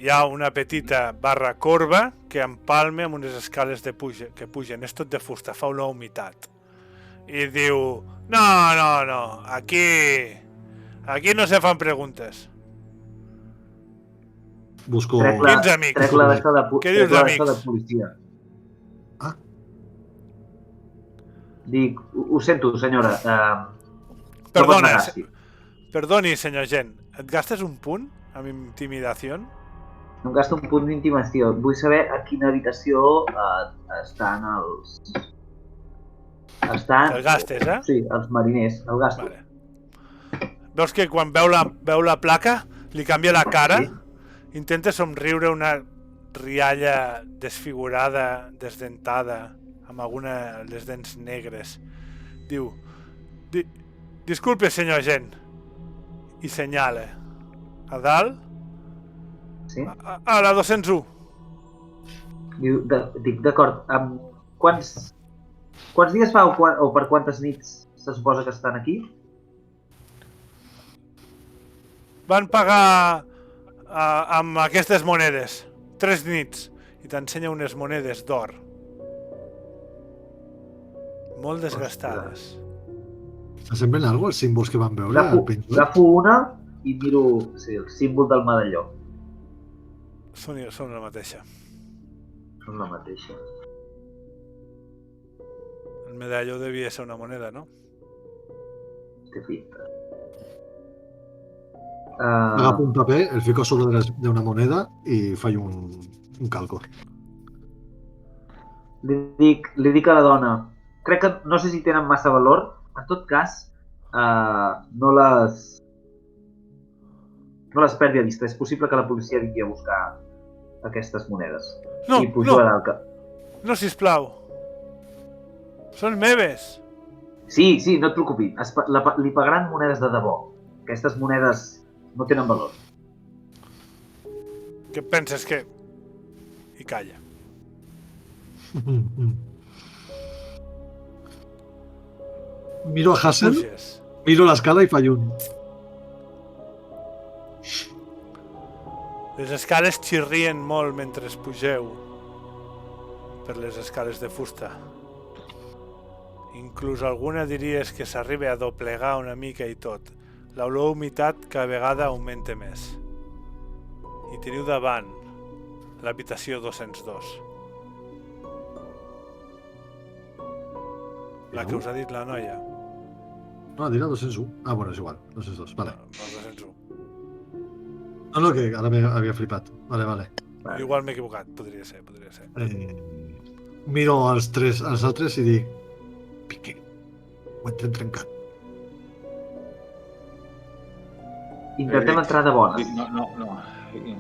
Speaker 2: Hi ha una petita barra corba que empalma amb unes escales que pugen. És tot de fusta, fa una humitat. I diu, no, aquí no se fan preguntes.
Speaker 1: Busco...
Speaker 2: Quins amics?
Speaker 4: Trec la d'això de,
Speaker 2: Què dius,
Speaker 4: trec la d'això
Speaker 2: amics?
Speaker 4: de policia.
Speaker 1: Ah.
Speaker 4: Dic, ho sento, senyora. No pot
Speaker 2: Perdona,
Speaker 4: negar-s'hi.
Speaker 2: perdoni, senyor gent. Et gastes un punt amb intimidació?
Speaker 4: No em gasto un punt d'intimació. Vull saber a quina habitació estan els... Estan...
Speaker 2: Te'l gastes, eh?
Speaker 4: Sí, els mariners. El gasto.
Speaker 2: Vale. Veus que quan veu la placa li canvia la cara?
Speaker 4: Sí.
Speaker 2: Intenta somriure una rialla desfigurada, desdentada, amb alguna les dents negres. Diu, disculpe, senyor agent. I senyala. A dalt?
Speaker 4: Sí?
Speaker 2: A la 201.
Speaker 4: Diu, dic, d'acord. Quants dies fa o per quantes nits se suposa que estan aquí?
Speaker 2: Van pagar amb aquestes monedes. 3 nits. I t'ensenya unes monedes d'or. Molt desgastades.
Speaker 1: S'assemblen alguna els símbols que van veure?
Speaker 4: Agafo una i miro el símbol del medalló.
Speaker 2: Són la mateixa.
Speaker 4: Són la mateixa.
Speaker 2: El medalló devia ser una moneda, no?
Speaker 4: Té pinta.
Speaker 1: Agafo un paper, el fico sobre d'una moneda i faig un calco.
Speaker 4: Li dic a la dona, crec que no sé si tenen massa valor, en tot cas, no les perdi a vista. És possible que la policia vingui a buscar aquestes monedes.
Speaker 2: No,
Speaker 4: I pujo a dalt.
Speaker 2: No, sisplau. Són meves.
Speaker 4: Sí, no et preocupis. Li pagaran monedes de debò. Aquestes monedes no tenen valor.
Speaker 2: Què penses que... I calla.
Speaker 1: Miro a Hassel,
Speaker 2: Puges.
Speaker 1: miro l'escala i faig un...
Speaker 2: Les escales xirrien molt mentre pugeu per les escales de fusta. Inclús alguna diries que s'arriba a doblegar una mica i tot. L'olor humitat cada vegada augmenta més. I teniu davant l'habitació 202. La que us ha dit la noia.
Speaker 1: No, dirà 201. Ah, bueno, és igual. 202, vale.
Speaker 2: No, 201.
Speaker 1: No, que ara m'havia flipat. Vale.
Speaker 2: Igual m'he equivocat, podria ser.
Speaker 1: Miro els altres i dic... Piqué, ho entrem trencat.
Speaker 4: Intentem entrar de bones.
Speaker 3: No.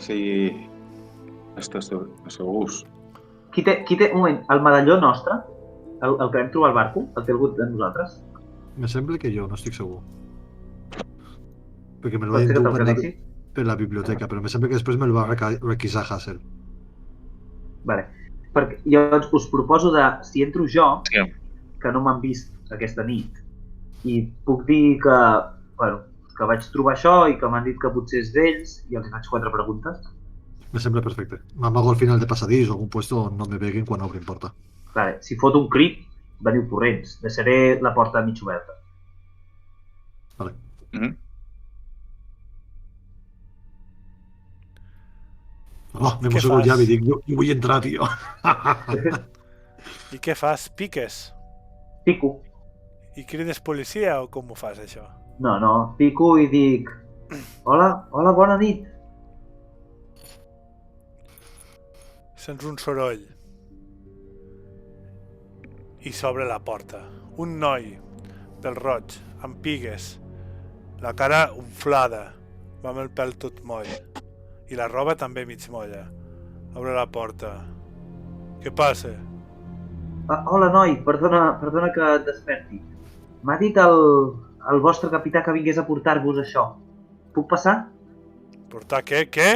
Speaker 3: Sí... Estàs segurs?
Speaker 4: Qui té... Un moment, el medalló nostre, el que vam trobar al barco, el té algú de nosaltres?
Speaker 1: Me sembla que jo no estic segur. Perquè me'l
Speaker 4: Pot
Speaker 1: vaig
Speaker 4: ser que te'l
Speaker 1: endur
Speaker 4: quedessis?
Speaker 1: per la biblioteca, però me sembla que després me'l va requisar Hassel.
Speaker 4: Vale. Perquè llavors us proposo de, si entro jo,
Speaker 3: Sí.
Speaker 4: que no m'han vist aquesta nit, i puc dir que, bueno, que vaig trobar això i que m'han dit que potser és d'ells i els faig 4 preguntes.
Speaker 1: Me sembla perfecte. M'amago al final de passadís o algun puesto on no me veguin quan obrin porta.
Speaker 4: Vale. Si fot un crit, veniu corrents. Deixaré la porta mig oberta.
Speaker 1: Vale.
Speaker 3: Mm-hmm.
Speaker 1: Oh, m'he
Speaker 2: Què
Speaker 1: mossegut
Speaker 2: fas?
Speaker 1: ja i dic, jo vull entrar, tio.
Speaker 2: I què fas? Piques?
Speaker 4: Pico.
Speaker 2: I crides policia o com ho fas, això?
Speaker 4: No. Pico i dic... Hola, bona nit.
Speaker 2: Sents un soroll. I s'obre la porta. Un noi, pel roig, amb pigues, la cara unflada, va amb el pèl tot moll. I la roba també mig molla. Obre la porta. Què passa?
Speaker 4: Hola, noi, perdona que et desperti. M'ha dit el vostre capità que vingués a portar-vos això. Puc passar?
Speaker 2: Portar què? Què?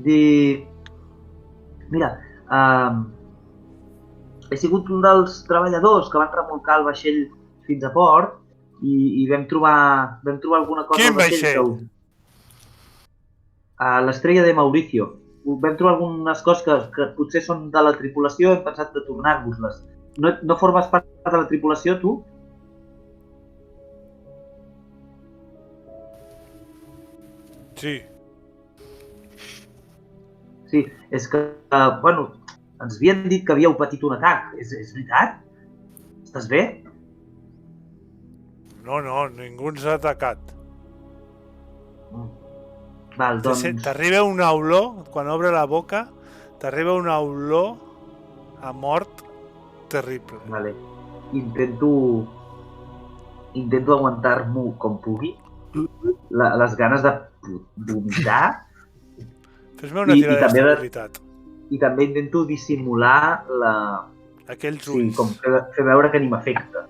Speaker 4: Dic... Mira, he sigut un dels treballadors que van remolcar el vaixell fins a port i vam trobar alguna cosa
Speaker 2: Quin
Speaker 4: al vaixell
Speaker 2: vaixell?
Speaker 4: a l'estrella de Mauricio. Vam trobar algunes coses que potser són de la tripulació, hem pensat de tornar-vos-les. No formes part de la tripulació, tu?
Speaker 2: Sí.
Speaker 4: Sí, és que, bueno, ens havien dit que havíeu patit un atac. És veritat? Estàs bé?
Speaker 2: No, ningú ens ha atacat.
Speaker 4: Val, doncs...
Speaker 2: T'arriba una olor, quan obre la boca, t'arriba una olor a mort terrible.
Speaker 4: Vale. Intento aguantar-m'ho com pugui. Les ganes de vomitar.
Speaker 2: Fes-me una tirada d'estabilitat.
Speaker 4: I també intento dissimular
Speaker 2: aquells ulls.
Speaker 4: Sí, com fer veure que ni m'afecta.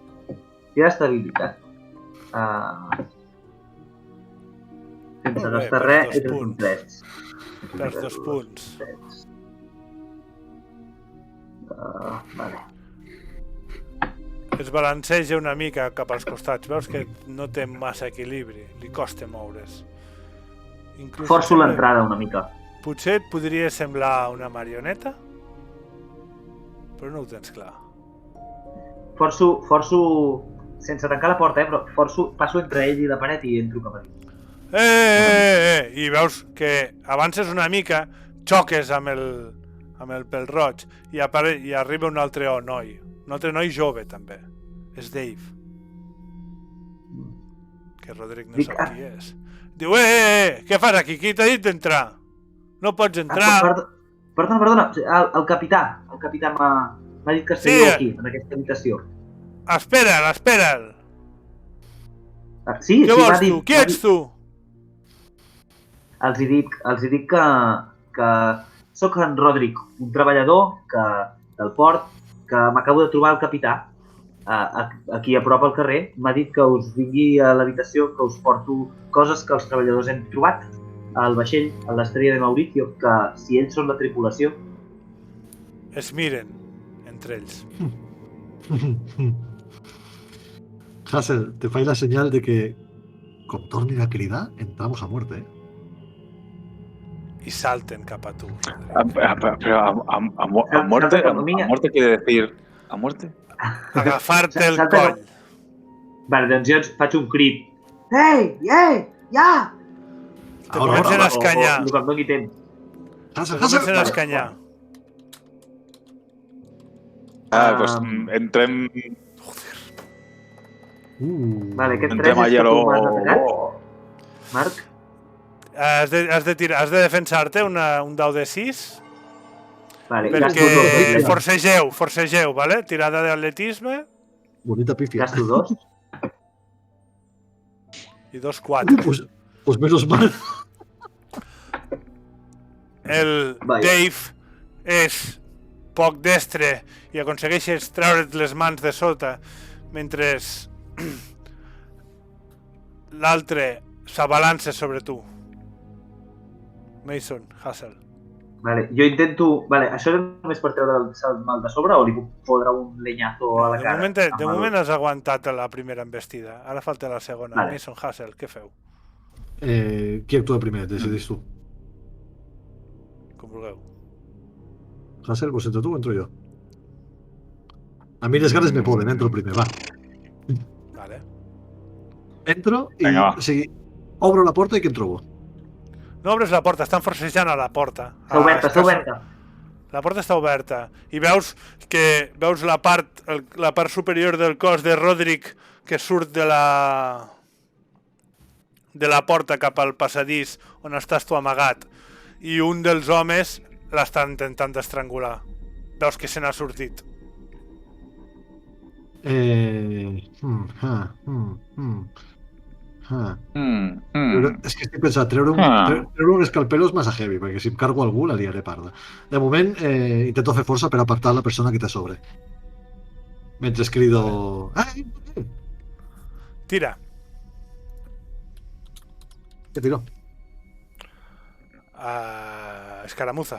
Speaker 4: Tira d'estabilitat. Sense gastar res, és un 3.
Speaker 2: Perds 2 punts.
Speaker 4: Vale.
Speaker 2: Es balanceja una mica cap als costats. Veus que no té massa equilibri. Li costa moure's.
Speaker 4: Forço l'entrada una mica.
Speaker 2: Potser et podria semblar una marioneta, però no ho tens clar.
Speaker 4: Forço, sense tancar la porta, però passo entre ell i la paret i entro cap a dins.
Speaker 2: I veus que avances una mica, xoques amb el pèl roig i arriba un altre noi. Un altre noi jove, també. És Dave. Que Roderick no sap qui és. Diu, què fas aquí? Qui t'ha dit d'entrar? No pots entrar.
Speaker 4: Perdona. El capità m'ha dit que estigueu aquí, en aquesta habitació.
Speaker 2: Espera'l.
Speaker 4: Sí,
Speaker 2: què vols tu? Qui ets tu?
Speaker 4: Els hi dic que sóc en Roderick, un treballador del port, que m'acabo de trobar el capità aquí a prop al carrer. M'ha dit que us vingui a l'habitació, que us porto coses que els treballadors hem trobat al vaixell, a l'estrella de Mauricio, que si ells són la tripulació...
Speaker 2: Es miren entre ells.
Speaker 1: Hassel, te faig la senyal de que com tornin a cridar, entramos a muerte,
Speaker 2: I salten cap a tu.
Speaker 3: Pero a muerte quiere decir... ¿A muerte?
Speaker 2: Agafar-te el coll.
Speaker 4: Vale, doncs jo faig un crit. Ei, ja!
Speaker 2: Te comencen a escanyar.
Speaker 4: O que em doni temps.
Speaker 2: Te comencen a escanyar.
Speaker 3: Pues entrem...
Speaker 4: Vale, aquest 3
Speaker 3: Entrem
Speaker 4: és que
Speaker 3: allà
Speaker 4: tu m'has atacat, Marc?
Speaker 2: Has de defensar-te un dau de 6
Speaker 4: Vale,
Speaker 2: perquè forcegeu, vale? Tirada d'atletisme.
Speaker 1: Bonita pifia.
Speaker 4: Gasto 2.
Speaker 2: I 2, 4.
Speaker 1: Pues menos mal.
Speaker 2: El Dave és poc destre i aconsegueixes treure't les mans de sota mentre l'altre s'abalança sobre tu. Mason, Hassel.
Speaker 4: Vale, jo intento... Vale, això és només per treure el mal de sobre o li puc fotre un leñazo a la cara?
Speaker 2: De moment has aguantat la primera embestida. Ara falta la segona. Vale. Mason, Hassel, què feu?
Speaker 1: Qui actua primer? Decidís tu.
Speaker 2: Com vulgueu.
Speaker 1: Hassel, pues entro tu o entro jo? A mi les ganes me poden, entro primer, va.
Speaker 2: Vale.
Speaker 1: Entro i... O sigui, obro la porta i què em trobo?
Speaker 2: No obres la porta, estan forcejant a la porta.
Speaker 4: Està oberta.
Speaker 2: La porta està oberta. I veus la part superior del cos de Roderick que surt de la porta cap al passadís on estàs tu amagat. I un dels homes l'està intentant estrangular. Veus que se n'ha sortit.
Speaker 1: És que estic pensant, treure un escalpelo és massa heavy, perquè si em cargo algú la liaré parda. De moment, intento fer força per apartar la persona que té a sobre. Mentre crido...
Speaker 2: Tira.
Speaker 1: Què tiro?
Speaker 2: Escaramuza.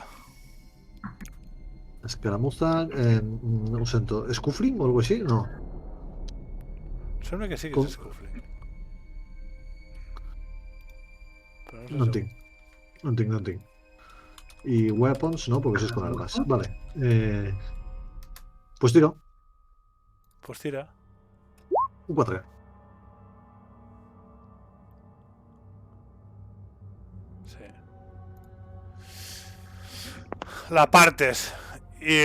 Speaker 1: Escaramuza, no ho sento. ¿Scuffling o algo així? No.
Speaker 2: Sembla que sí que és Scuffling.
Speaker 1: No en tinc. No en tinc. Y weapons, no, porque eso es con armas. Vale. Pues tiro.
Speaker 2: Pues tira.
Speaker 1: Un 4.
Speaker 2: Sí. La partes i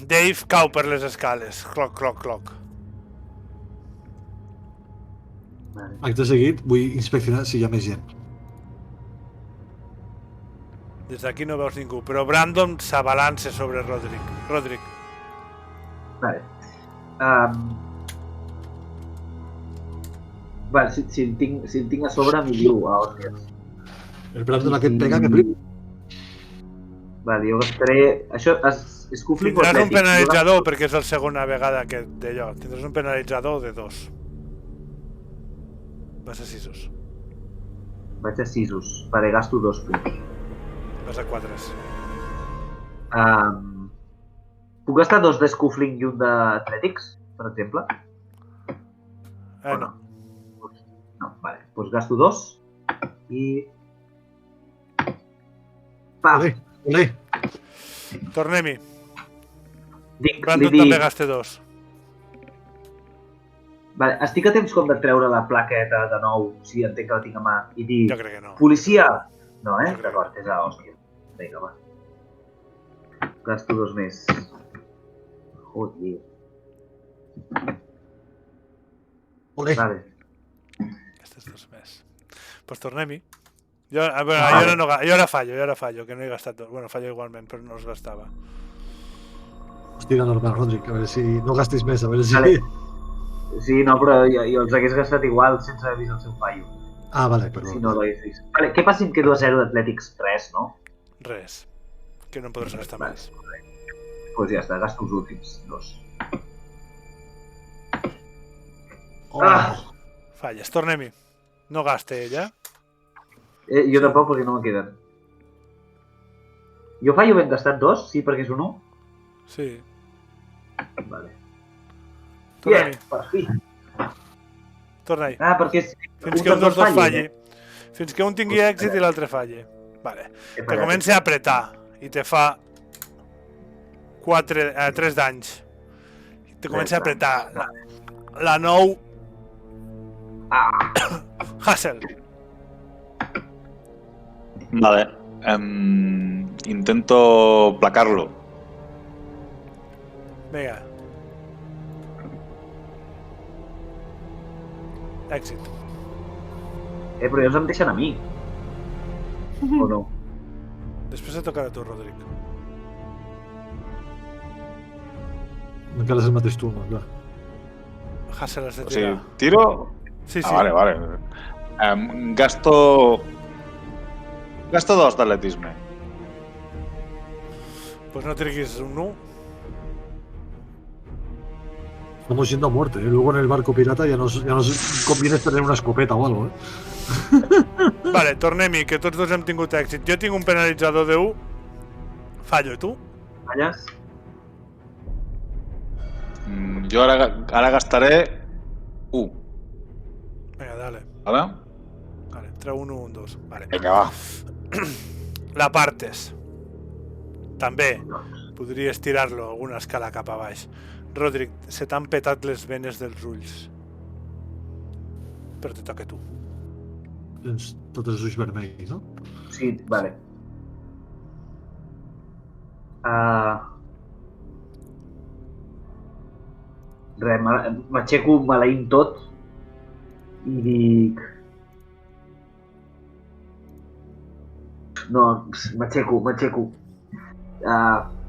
Speaker 2: Dave cau per les escales. Cloc, cloc, cloc.
Speaker 4: Vale.
Speaker 1: Acte seguit, vull inspeccionar si hi ha més gent.
Speaker 2: Des d'aquí no veus ningú, però Brandon s'abalança sobre Roderick. Roderick,
Speaker 4: Vale. Vale, si el tinc a sobre m'hi diu a hòsties.
Speaker 1: El Brandon aquest pega que flip.
Speaker 4: Vale, jo gastaré... Això és Cuffling o
Speaker 2: tindràs un
Speaker 4: Athletics?
Speaker 2: penalitzador perquè és la segona vegada que d'allò. Tindràs un penalitzador de 2. Vas a 6.
Speaker 4: Vaig a 6. Vale, gasto 2 punts.
Speaker 2: Vas a 4.
Speaker 4: Puc gastar 2 de Scuffling i un d'Athletics, per exemple?
Speaker 2: No.
Speaker 4: No, vale. Doncs gasto 2 i... Pam!
Speaker 1: Olé.
Speaker 2: Tornem-hi.
Speaker 4: Li
Speaker 2: Brandon
Speaker 4: dic...
Speaker 2: també gasta 2.
Speaker 4: Vale, estic a temps com de treure la plaqueta de nou, si entenc que la tinc a mà, i dir...
Speaker 2: Jo crec que no.
Speaker 4: Policia! No,
Speaker 2: Jo crec que
Speaker 4: D'acord, és a hòstia. Vinga, va. Gasto 2 més. Joder.
Speaker 1: Olé.
Speaker 4: Vale.
Speaker 2: Gastes 2 més. Pues tornem-hi. Jo ara fallo, que no he gastat 2. Bueno, fallo igualment, però no els gastava.
Speaker 1: Tira normal, Roderick, a veure si no gastis més, a veure si...
Speaker 4: Vale. Sí, no, però jo els hagués gastat igual sense haver vist el seu fallo.
Speaker 1: Ah, vale, perdó.
Speaker 4: Si no l'hagués vist. Vale, què passa si em quedo a 0 d'Athletics 3, no?
Speaker 2: Res. Que no em podràs gastar més.
Speaker 4: Doncs pues ja està, gasto els últims 2.
Speaker 1: Oh.
Speaker 4: Ah!
Speaker 2: Falles, tornem-hi. No gaste ella.
Speaker 4: Jo tampoc, perquè no me queden. Jo fallo ben gastat 2, sí, perquè és un 1.
Speaker 2: Sí.
Speaker 4: Vale.
Speaker 2: Tornem-hi.
Speaker 4: Per fi.
Speaker 2: Torna-hi.
Speaker 4: Ah, perquè...
Speaker 2: Fins que un dels dos falli. Fins que un tingui èxit i l'altre falli. Vale. Te comença a apretar i te fa 3 danys. Te comença a apretar. La 9... Hassel.
Speaker 3: Vale. Intento placarlo.
Speaker 2: Vinga. Èxit.
Speaker 4: Però ells em deixen a mi. O no?
Speaker 2: Després et tocarà a tu, Roderick.
Speaker 1: Encara és el mateix turno, clar.
Speaker 2: Hassel has de
Speaker 3: O sigui,
Speaker 2: tirar.
Speaker 3: tiro...
Speaker 2: Sí, sí.
Speaker 3: Ah, vale. Gasto 2 d'atletisme.
Speaker 2: Pues no triguis un 1.
Speaker 1: Estamos yendo a muerte, ¿eh? Luego en el barco pirata ya nos conviene tener una escopeta o algo, ¿eh?
Speaker 2: Vale, tornem-hi, que tots dos hem tingut èxit. Jo tinc un penalitzador de 1. Fallo, i tu?
Speaker 4: Falles?
Speaker 3: Jo ara gastaré 1.
Speaker 2: Vinga, dale.
Speaker 3: Vale?
Speaker 2: Vale, entre 1, 1, 2. Vale.
Speaker 3: Vinga, va.
Speaker 2: La partes. També podries tirar-lo alguna escala cap a baix. Roderick, se t'han petat les venes dels ulls. Però te toca a tu.
Speaker 1: Tens tots els ulls vermells, no?
Speaker 4: Sí, vale. Res, m'aixeco maleint tot i dic... No, m'aixeco.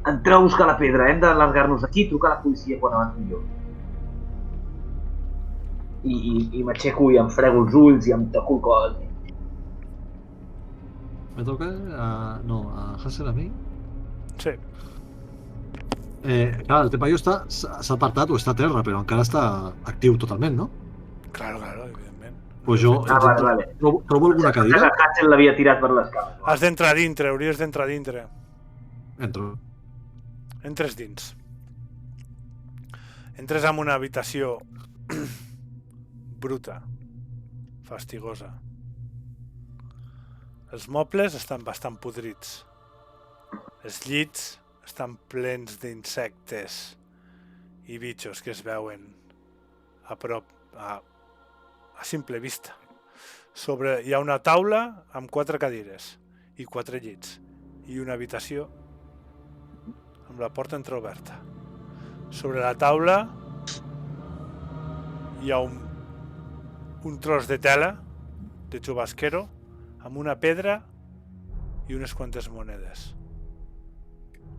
Speaker 4: Entreu a buscar la pedra, hem d'allargar-nos d'aquí, trucar a la policia quan abans millor. I m'aixeco i em frego els ulls i em toco el coll.
Speaker 1: Me toca a Hassel, a mi.
Speaker 2: Sí.
Speaker 1: Clar, el Tepaio s'ha apartat o està a terra, però encara està actiu totalment, no?
Speaker 2: Claro, evidentment.
Speaker 1: Pues jo
Speaker 4: Vale.
Speaker 1: trobo alguna cadira.
Speaker 4: Hassel l'havia tirat per l'escala.
Speaker 2: Has d'entrar dintre, hauries d'entrar dintre.
Speaker 1: Entro.
Speaker 2: Entres dins. Entres en una habitació bruta, fastigosa. Els mobles estan bastant podrits. Els llits estan plens d'insectes i bitxos que es veuen a prop, a simple vista. Sobre hi ha una taula amb 4 cadires i 4 llits i una habitació amb la porta entreoberta. Sobre la taula hi ha un tros de tela de chubasquero amb una pedra i unes quantes monedes.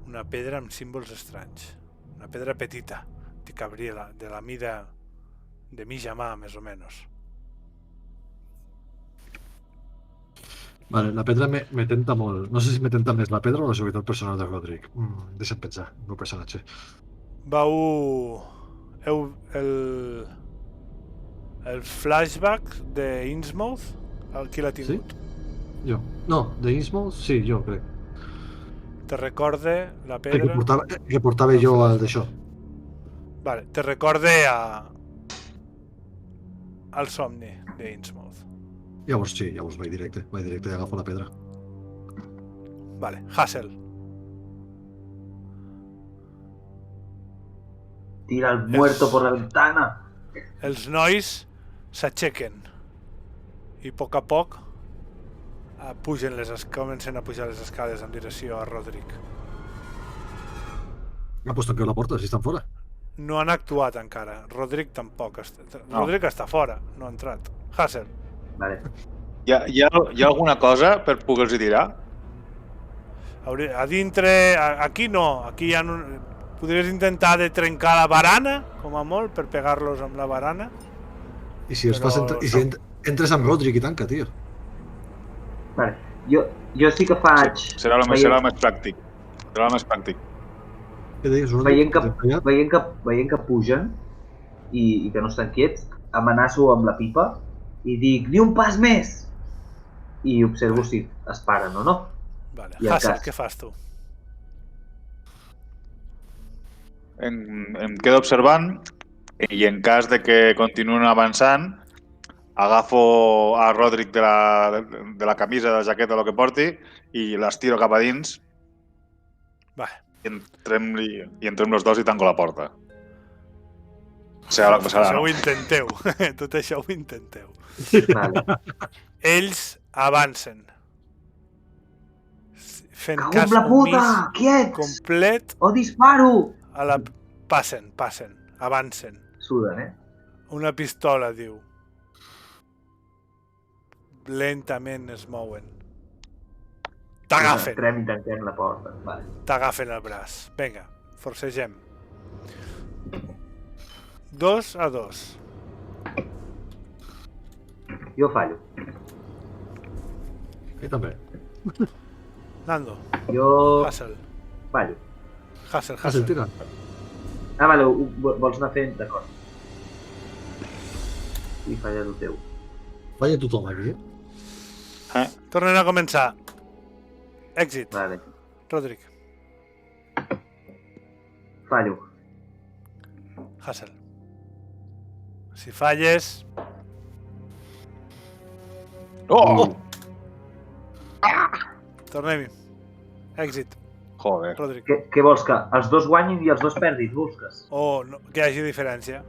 Speaker 2: Una pedra amb símbols estranys. Una pedra petita, de cabria, de la mida de mitja mà, més o menys.
Speaker 1: Vale, la pedra me tenta molt. No sé si me tenta més la pedra o la seguretat personal de Roderick. Deixa'm pensar, el meu personatge.
Speaker 2: El flashback de Innsmouth, qui l'ha tingut?
Speaker 1: Jo. No, de Innsmouth, sí, jo crec.
Speaker 2: Te recorde la
Speaker 1: Que
Speaker 2: pedra...
Speaker 1: portava jo al d'això.
Speaker 2: Vale, te recorde al somni d'Innsmouth.
Speaker 1: Llavors sí, llavors vaig directe i agafo la pedra.
Speaker 2: Vale, Hassel.
Speaker 4: Tira al muerto por la ventana.
Speaker 2: Els nois s'aixequen i a poc comencen a pujar les escales en direcció a Roderick.
Speaker 1: Pues tanqueu la porta, si estan fora.
Speaker 2: No han actuat encara. Roderick tampoc. Roderick està fora, no ha entrat. Hassel.
Speaker 4: Vale.
Speaker 3: Hi ha alguna cosa per poder-los tirar?
Speaker 2: A dintre... Aquí no. Aquí ja no... Podries intentar de trencar la barana, com a molt, per pegar-los amb la barana.
Speaker 1: I si entres amb Roderick i tanca, tio.
Speaker 4: Vale. Jo sí que faig...
Speaker 3: Serà el més pràctic. Serà el més pràctic.
Speaker 1: Què deies, Roderick?
Speaker 4: Veient que pugen i que no estan quiets, amenaço amb la pipa i dic, ni un pas més! I observo si es paren o no.
Speaker 2: Vale.
Speaker 4: I en
Speaker 2: Hassel,
Speaker 4: cas-
Speaker 2: què fas tu?
Speaker 3: Em quedo observant i en cas de que continuïn avançant, agafo a Roderick de la camisa, de la jaqueta, el que porti, i l'estiro cap a dins
Speaker 2: Vale.
Speaker 3: i entrem els dos i tanco la porta. Serà el que serà,
Speaker 2: Això
Speaker 3: no?
Speaker 2: ho intenteu. Tot això ho intenteu.
Speaker 4: Vale.
Speaker 2: Ells avancen. Fent
Speaker 4: Cago
Speaker 2: cas
Speaker 4: en la puta!
Speaker 2: omís
Speaker 4: Quiets!
Speaker 2: complet
Speaker 4: O disparo!
Speaker 2: a la... Passen, avancen.
Speaker 4: Suden,
Speaker 2: Una pistola, diu. Lentament es mouen. T'agafen.
Speaker 4: Entrem i tanquem la porta. Vale.
Speaker 2: T'agafen el braç. Vinga, forcegem. 2 a 2.
Speaker 4: Jo fallo.
Speaker 1: I també.
Speaker 2: Nando,
Speaker 4: Jo
Speaker 2: Hassel.
Speaker 4: fallo.
Speaker 1: Hassel, tira.
Speaker 4: Ah, vale, vols anar fent? D'acord. I falla el teu.
Speaker 1: Falla tothom aquí,
Speaker 2: Tornem a començar. Èxit.
Speaker 4: Vale.
Speaker 2: Roderick.
Speaker 4: Fallo.
Speaker 2: Hassel. Si falles...
Speaker 3: Oh!
Speaker 2: Tornem-hi. Èxit.
Speaker 3: Joder.
Speaker 2: Roderick.
Speaker 4: Què vols, que els dos guanyin i els dos perdin, busques?
Speaker 2: O no, que hi hagi diferència.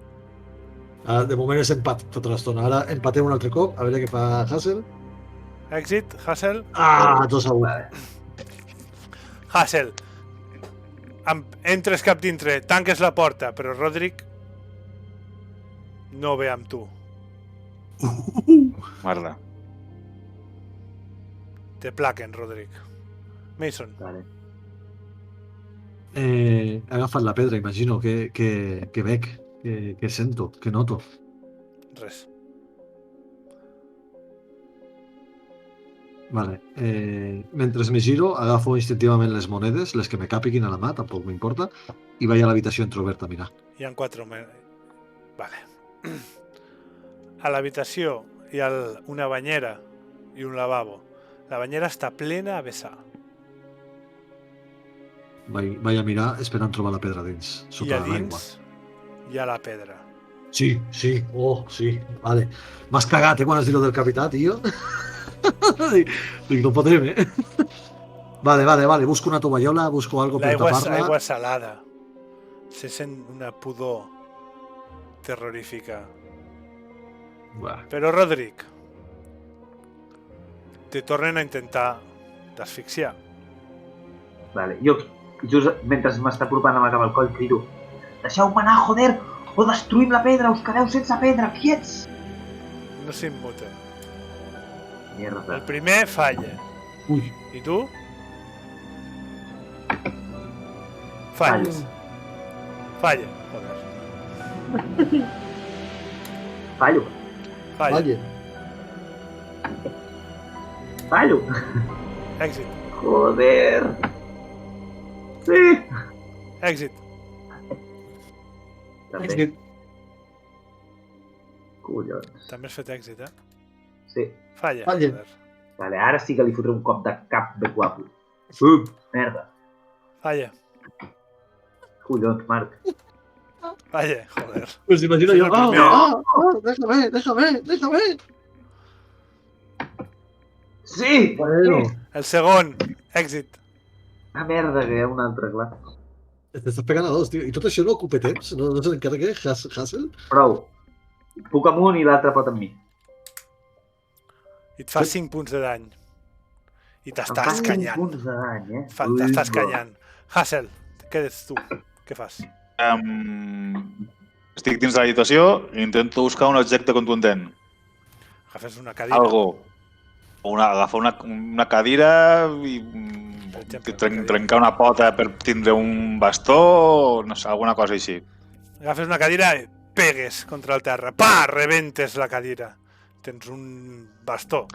Speaker 1: De moment és empat tota l'estona. Ara empatem un altre cop, a veure què fa Hassel.
Speaker 2: Èxit, Hassel.
Speaker 1: 2 a 1.
Speaker 4: Vale.
Speaker 2: Hassel. Entres cap dintre, tanques la porta, però Roderick no ve amb tu.
Speaker 3: Merda.
Speaker 2: Te plaquen, Roderick. Mason.
Speaker 4: Vale.
Speaker 1: He agafat la pedra, imagino, que veig, que sento, que noto.
Speaker 2: Res.
Speaker 1: Vale. Mentre me giro, agafo instintivament les monedes, les que me càpiguin a la mà, tampoc m'importa, i vaig a l'habitació entreoberta a mirar.
Speaker 2: Hi ha 4 Vale. A l'habitació hi ha una banyera i un lavabo. La banyera està plena a vessar.
Speaker 1: Vaig a mirar esperant trobar la pedra dins,
Speaker 2: I
Speaker 1: sota
Speaker 2: a
Speaker 1: l'aigua.
Speaker 2: dins hi ha la pedra.
Speaker 1: Sí, sí, oh, sí, vale. M'has cagat, quan has dit lo del capità, tio? Dic, no podrem, eh? Vale, busco una tovallola, busco algo per
Speaker 2: L'aigua és
Speaker 1: tapar-la.
Speaker 2: aigua salada. Se sent una pudor terrorífica.
Speaker 1: Buah.
Speaker 2: Però, Roderick, te tornen a intentar d'asfixiar.
Speaker 4: Vale, jo, just mentre m'està apropant a m'acabar el coll, crido: deixeu-me anar, joder, o destruïm la pedra, us quedeu sense pedra, quiets!
Speaker 2: No s'immuten.
Speaker 4: Mierda.
Speaker 2: El primer falla.
Speaker 1: Ui,
Speaker 2: I tu? Falles. Falla. Joder.
Speaker 4: Fallo.
Speaker 2: Falla.
Speaker 1: valle.
Speaker 4: Fallo.
Speaker 2: Èxit.
Speaker 4: Joder. Sí.
Speaker 2: Èxit.
Speaker 4: També. Collons.
Speaker 2: També has fet èxit, eh?
Speaker 4: Sí.
Speaker 2: Falla.
Speaker 1: Falla.
Speaker 2: Joder.
Speaker 4: Vale, ara sí que li fotré un cop de cap de guapo. Merda.
Speaker 2: Falla.
Speaker 4: Collons, Marc.
Speaker 2: Falla. Joder.
Speaker 1: Pues imagino
Speaker 2: Sí,
Speaker 1: yo,
Speaker 2: el primer.
Speaker 1: déjame.
Speaker 4: Sí!
Speaker 1: Bueno,
Speaker 2: El segon. Èxit.
Speaker 4: Ah, merda, que hi ha un altre, clar.
Speaker 1: te estás pegando a dos, tío. ¿Y todo eso no ocupe temps? ¿No se encargue Hassel?
Speaker 4: Prou. Puc amunt i l'altre pot amb mi.
Speaker 2: I et fa 5 punts de dany. I
Speaker 4: Em
Speaker 2: t'està
Speaker 4: fan 5
Speaker 2: escanyant.
Speaker 4: punts de dany, eh?
Speaker 2: T'està escanyant. Hassel, què ets tu? Què fas?
Speaker 3: Estic dins de l'habitació i intento buscar un objecte contundent.
Speaker 2: Agafes una cadira.
Speaker 3: Algo. Agafar una cadira i
Speaker 2: Per exemple, una cadira.
Speaker 3: trencar una pota per tindre un bastó, no sé, alguna cosa així.
Speaker 2: Agafes una cadira i pegues contra el terra. Pa! Rebentes la cadira. Tens un bastó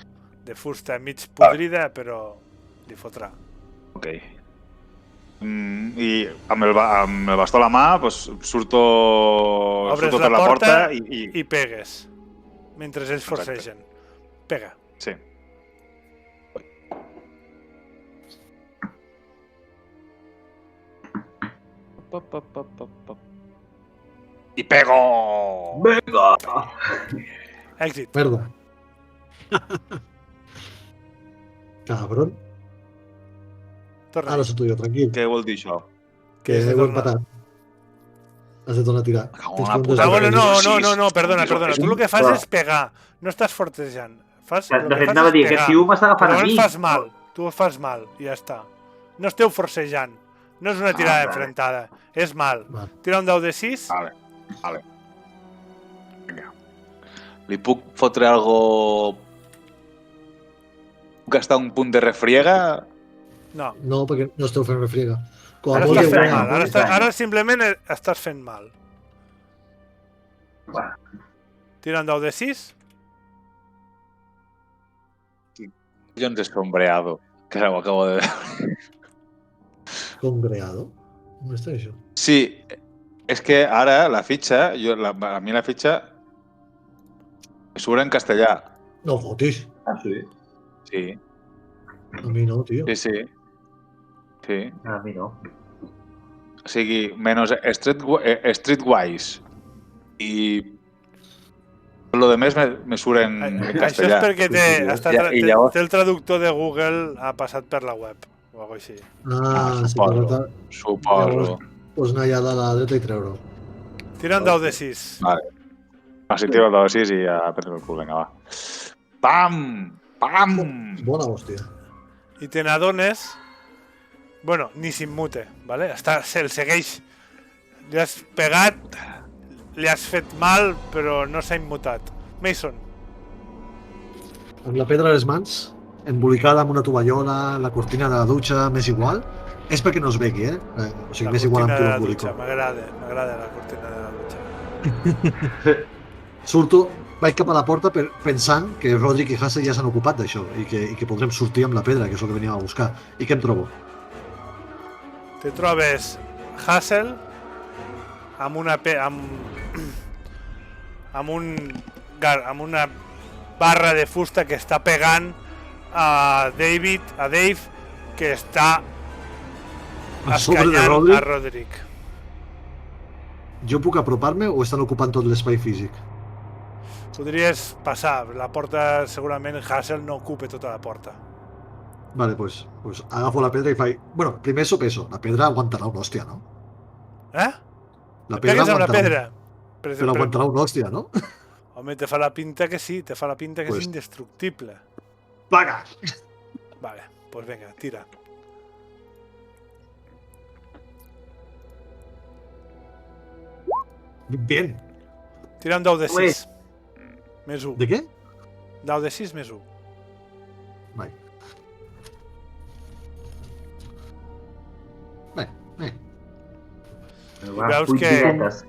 Speaker 2: de fusta mig podrida, però li fotrà.
Speaker 3: Ok. I amb el bastó a la mà doncs, surto
Speaker 2: Obres
Speaker 3: per la porta i...
Speaker 2: i pegues. Mentre ells forcegen. Pega.
Speaker 3: Sí. I pego!
Speaker 4: Vinga!
Speaker 2: Èxit.
Speaker 1: Merda. Cabrón.
Speaker 2: Torna.
Speaker 1: Ahora soy tuyo, tranquilo.
Speaker 3: Què vol dir això?
Speaker 1: Que
Speaker 2: has de
Speaker 1: he
Speaker 2: tornar.
Speaker 1: empatat. Has de tornar a tirar.
Speaker 3: cago en
Speaker 1: Tens
Speaker 3: la
Speaker 1: que un
Speaker 3: puta.
Speaker 2: Ah,
Speaker 1: desastre.
Speaker 2: bueno, no,
Speaker 3: Sí,
Speaker 2: perdona.
Speaker 3: és
Speaker 2: Tu
Speaker 3: un-
Speaker 2: el que fas
Speaker 4: Però-
Speaker 2: és pegar. No estàs fortejant.
Speaker 4: De fet, anava a dir, aquest tio m'està agafant
Speaker 2: Però
Speaker 4: a
Speaker 2: no
Speaker 4: mi.
Speaker 2: fas mal. Tu fas mal i ja està. No esteu forcejant. No és una tirada
Speaker 4: vale.
Speaker 2: enfrentada. És mal.
Speaker 1: Vale.
Speaker 2: Tira un dau de 6.
Speaker 3: Vale. Vinga. Li puc fotre algo... Puc gastar un punt de refriega?
Speaker 2: No.
Speaker 1: No, perquè no esteu fent refriega. Com a
Speaker 2: Ara
Speaker 1: molt
Speaker 2: estàs
Speaker 1: hi
Speaker 2: fent
Speaker 1: haurà-
Speaker 2: mal. Ara simplement estàs fent mal.
Speaker 4: Va.
Speaker 2: Tira un dau de 6.
Speaker 3: Collons és sombreado. Que ho acabo de veure.
Speaker 1: Congreado. On està això?
Speaker 3: Sí, és que ara la fitxa, a mi la fitxa me surt en castellà.
Speaker 1: No fotis.
Speaker 4: Ah, sí?
Speaker 3: Sí,
Speaker 1: A mi no, tio.
Speaker 3: sí. Sí.
Speaker 4: A mi no.
Speaker 3: O sigui, menys Streetwise i lo de més me surt en
Speaker 2: Això és
Speaker 3: castellà.
Speaker 2: perquè
Speaker 3: I llavors-
Speaker 2: té el traductor de Google ha passat per la web o alguna cosa així.
Speaker 1: Ah, sí,
Speaker 3: suposo.
Speaker 1: correcte.
Speaker 3: Suposo.
Speaker 1: Pues anar allà a la dreta i treure-ho.
Speaker 2: Tira un dau de 6.
Speaker 3: Va, si tiro el de 6 i ja perdem el cul, vinga, va. Pam! Pam!
Speaker 1: Bona hòstia.
Speaker 2: I te n'adones... Bueno, ni s'immute, ¿vale? Se'l segueix. Li has pegat, li has fet mal, però no s'ha immutat. Mason,
Speaker 1: Amb la pedra a les mans, embolicada amb una tovallola, la cortina de la dutxa, m'és igual. És perquè no es vegui, eh? O sigui,
Speaker 2: la
Speaker 1: m'és igual amb
Speaker 2: cortina
Speaker 1: qui
Speaker 2: de la
Speaker 1: l'embolico.
Speaker 2: dutxa. M'agrada la cortina de la dutxa.
Speaker 1: Surto, vaig cap a la porta pensant que Roderick i Hassel ja s'han ocupat d'això i que podrem sortir amb la pedra, que és el que veníem a buscar. I què em trobo?
Speaker 2: Te trobes Hassel amb amb una barra de fusta que està pegant a Dave, que està
Speaker 1: A sobre de
Speaker 2: escanyant a
Speaker 1: Roderick,
Speaker 2: Roderick.
Speaker 1: jo puc apropar-me o estan ocupant tot l'espai físic?
Speaker 2: Podries passar. La porta, segurament, Hassel no ocupa tota la porta.
Speaker 1: Vale, pues agafo la pedra i faig... Bueno, primer sopeso. La pedra aguantarà una hòstia, no?
Speaker 2: Eh?
Speaker 1: La
Speaker 2: Et pegues amb la
Speaker 1: aguantarà
Speaker 2: pedra?
Speaker 1: Però aguantarà una hòstia, no?
Speaker 2: Home, te fa la pinta que sí, te fa la pinta que
Speaker 1: Pues-
Speaker 2: és indestructible.
Speaker 1: Vaga!
Speaker 2: Vale, pues venga, tira.
Speaker 1: Bien.
Speaker 2: Tira un dau de 6. Més 1.
Speaker 1: De què?
Speaker 2: Dau de 6 més 1.
Speaker 1: Vai. Bé, bé.
Speaker 2: Veus
Speaker 4: 8
Speaker 2: que-
Speaker 4: videtes.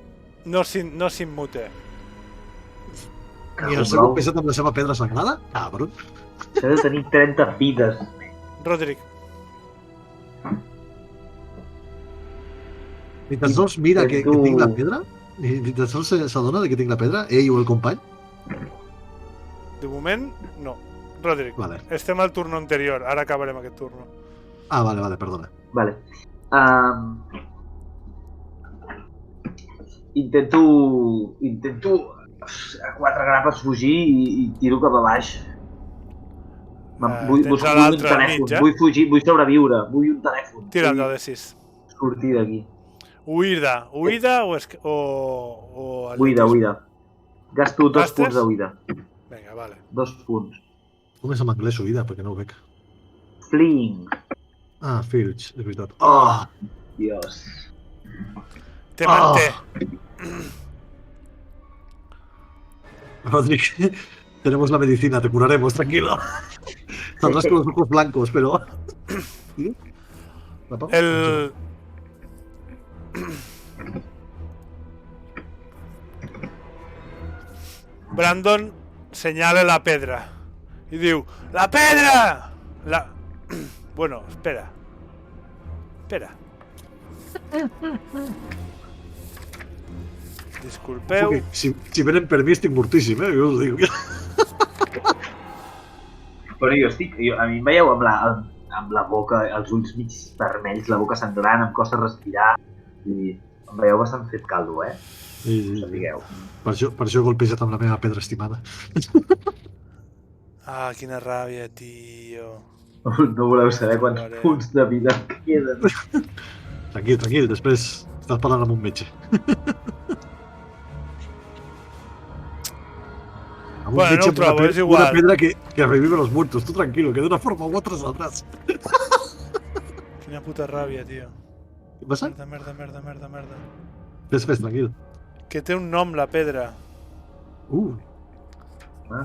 Speaker 2: No s'immute.
Speaker 1: I el seu pesat amb la seva pedra sagrada? Cabron.
Speaker 4: S'ha de tenir 30 vides.
Speaker 2: Roderick,
Speaker 1: Ni tan sols mira que
Speaker 4: Tu-
Speaker 1: tinc la pedra? Ni tan sols s'adona de que tinc la pedra? Ell o el company?
Speaker 2: de moment, no. Roderick,
Speaker 1: Vale.
Speaker 2: estem al turno anterior. Ara acabarem aquest turno.
Speaker 1: Ah, vale, perdona.
Speaker 4: Vale. Intento a 4 grapes fugir i tiro cap a baix. Vull
Speaker 2: Tens
Speaker 4: buscar
Speaker 2: a
Speaker 4: un
Speaker 2: l'altre
Speaker 4: telèfon,
Speaker 2: mig, eh?
Speaker 4: vull fugir, vull sobreviure, vull un telèfon.
Speaker 2: Tira un
Speaker 4: Vull
Speaker 2: dau de 6.
Speaker 4: sortir d'aquí.
Speaker 2: Huida o
Speaker 4: Buida, buida. Gasto 2
Speaker 2: Gastes?
Speaker 4: punts de buida.
Speaker 2: Vinga, vale.
Speaker 4: 2 punts.
Speaker 1: Com és en anglès oïda? Perquè no ho veig.
Speaker 4: Fling.
Speaker 1: Ah, Filch, és veritat.
Speaker 4: Oh, Dios.
Speaker 2: Te manté.
Speaker 1: Rodrick, tenemos la medicina, te curaremos, tranquilo. Saldrás con los ojos blancos, pero... ¿Sí? ¿Tapa?
Speaker 2: El... Brandon senyala la pedra i diu: La pedra! La... Bueno, espera. Espera. Disculpeu.
Speaker 1: Ui, si venen per mi estic mortíssim, jo us dic.
Speaker 4: Però a mi em veieu amb la boca, els ulls mig vermells, la boca sangrant, em costa respirar. I em veieu bastant fet caldo, eh?
Speaker 1: Sí.
Speaker 4: Sapigueu.
Speaker 1: Per això he golpejat amb la meva pedra estimada.
Speaker 2: Ah, quina ràbia, tio.
Speaker 4: No voleu saber quants
Speaker 2: Vale.
Speaker 4: punts de vida em queden.
Speaker 1: Tranquil, després estàs parlant amb un metge. Amb un
Speaker 2: Bueno, no ho
Speaker 1: metge amb
Speaker 2: trobo, és igual.
Speaker 1: una pedra que revive los muertos. Tú tranquilo, que de una forma u otra saldrás.
Speaker 2: Quina puta ràbia, tio.
Speaker 1: Què passa?
Speaker 2: Merda.
Speaker 1: Fes, tranquil.
Speaker 2: Que té un nom, la pedra.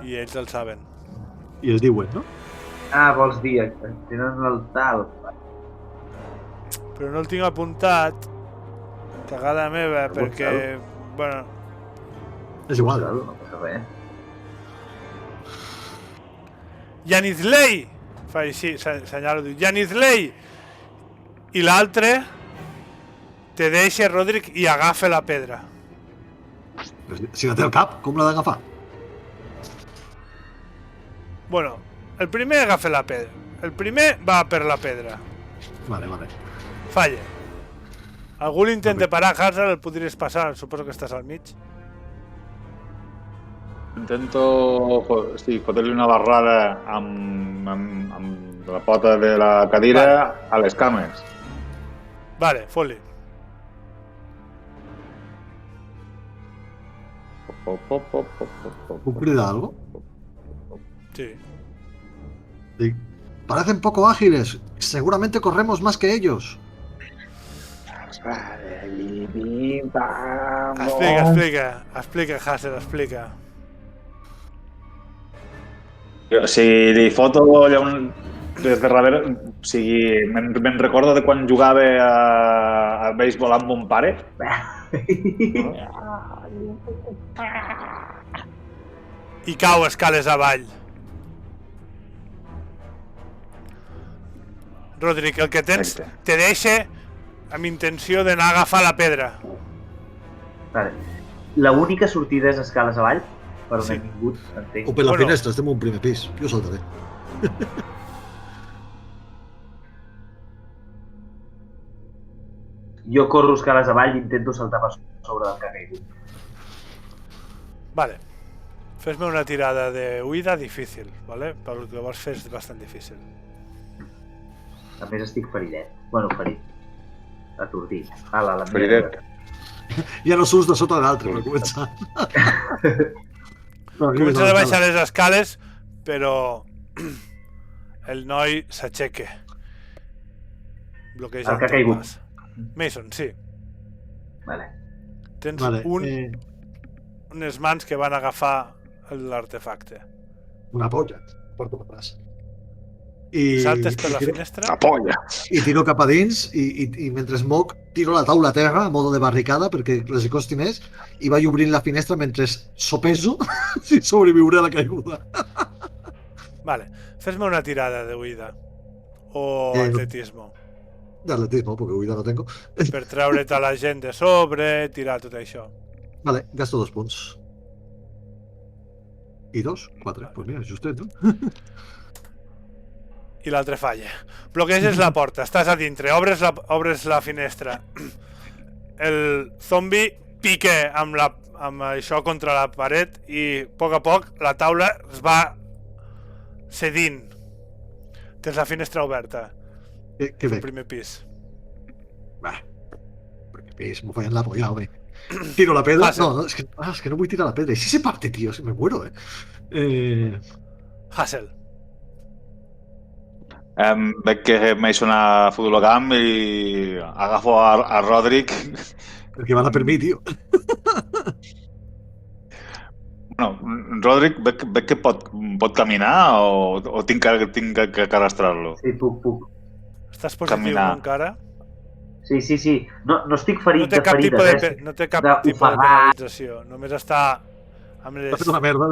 Speaker 2: I ells el saben.
Speaker 1: I el diuen, no?
Speaker 4: Ah, vols dir, tenen el tal.
Speaker 2: Però no el tinc apuntat. Cagada meva, perquè... Bueno,
Speaker 1: És igual.
Speaker 4: No passa res.
Speaker 2: Yanizley! Fa així, senyalo, diu, Yanizley! I l'altre te deixa, Roderick, i agafa la pedra.
Speaker 1: Si la té al cap, com l'ha d'agafar?
Speaker 2: Bueno, el primer agafa la pedra. El primer va per la pedra.
Speaker 1: Vale.
Speaker 2: Falla. Algú l'intenta parar, Hazel, el podries passar, suposo que estàs al mig.
Speaker 3: Intento fotre-li una barrada amb la pota de la cadira a les cames.
Speaker 2: Vale, fot-li.
Speaker 1: ¿Puc cridar algo?
Speaker 2: Sí.
Speaker 1: Dic, parecen poco ágiles. Seguramente corremos más que ellos.
Speaker 2: Explica, Hazel, explica.
Speaker 3: Si li foto allà des de darrere, o sigui, me'n recordo de quan jugava a béisbol amb mon pare.
Speaker 2: I cau escales avall. Roderick, el que tens te deixa amb intenció d'anar a agafar la pedra.
Speaker 4: Vale. L'única sortida és escales avall, per on
Speaker 2: Sí.
Speaker 4: hem vingut, entenc.
Speaker 1: O per la
Speaker 2: Bueno.
Speaker 1: finestra, estem en un primer pis. Jo saltaré.
Speaker 4: Jo corro escales avall i intento saltar per sobre del que ha caigut.
Speaker 2: Vale. Fes-me una tirada de huida difícil, ¿vale? Pel que vols fer és bastant difícil.
Speaker 4: A més estic feridet. Bueno, ferit. Atordit. Ala, la
Speaker 3: Feridet.
Speaker 4: merda.
Speaker 1: Ja no surts de sota l'altre, per començar.
Speaker 2: Comences a baixar les escales, però el noi s'aixeca. Bloqueja
Speaker 4: El que ha
Speaker 2: teu
Speaker 4: caigut.
Speaker 2: pas. Mason, sí.
Speaker 4: Vale.
Speaker 2: Tens
Speaker 1: Vale,
Speaker 2: unes mans que van agafar l'artefacte.
Speaker 1: una polla. Porto per atràs. I,
Speaker 2: Saltes per la
Speaker 1: i tiro-
Speaker 2: finestra.
Speaker 3: La polla!
Speaker 1: I tiro cap a dins i mentre moc tiro la taula a terra a modo de barricada perquè les costi més i vaig obrint la finestra mentre sopeso si sobreviuré a la caiguda.
Speaker 2: Vale, fes-me una tirada de huida. O
Speaker 1: no.
Speaker 2: atletismo.
Speaker 1: D'atletismo, porque huida no tengo.
Speaker 2: Per treure't a la gent de sobre, tirar tot això.
Speaker 1: Vale, gasto 2 punts. I 2? 4. Pues mira, justet, no?
Speaker 2: I l'altre falla. Bloqueges la porta, estàs a dintre, obres la finestra. El zombi pica amb això contra la paret i a poc la taula es va cedint. Tens la finestra oberta,
Speaker 1: Què
Speaker 2: el
Speaker 1: bé?
Speaker 2: primer pis.
Speaker 1: Va. Perquè pis, m'ho fallen la polla, home. Tiro la pedra.
Speaker 2: Hassel.
Speaker 1: No, es que no vull tirar la pedra. I si se parte, tío, me muero,
Speaker 2: Hassel.
Speaker 3: Veig que Mason ha fotut el camp i agafo a Roderick.
Speaker 1: Perquè va anar per mi, tio.
Speaker 3: Bueno, Roderick veig que pot caminar o tinc que arrastrar-lo?
Speaker 4: Sí, puc.
Speaker 2: Estàs positiu
Speaker 3: Caminar.
Speaker 2: encara?
Speaker 4: Sí. No estic ferit
Speaker 2: No té
Speaker 4: de
Speaker 2: cap
Speaker 4: ferides,
Speaker 2: tipus de,
Speaker 4: eh?
Speaker 2: no té cap
Speaker 4: de
Speaker 2: tipus de
Speaker 4: ofegar.
Speaker 2: penalització. Només està amb
Speaker 1: Ha
Speaker 2: les...
Speaker 1: fet una merda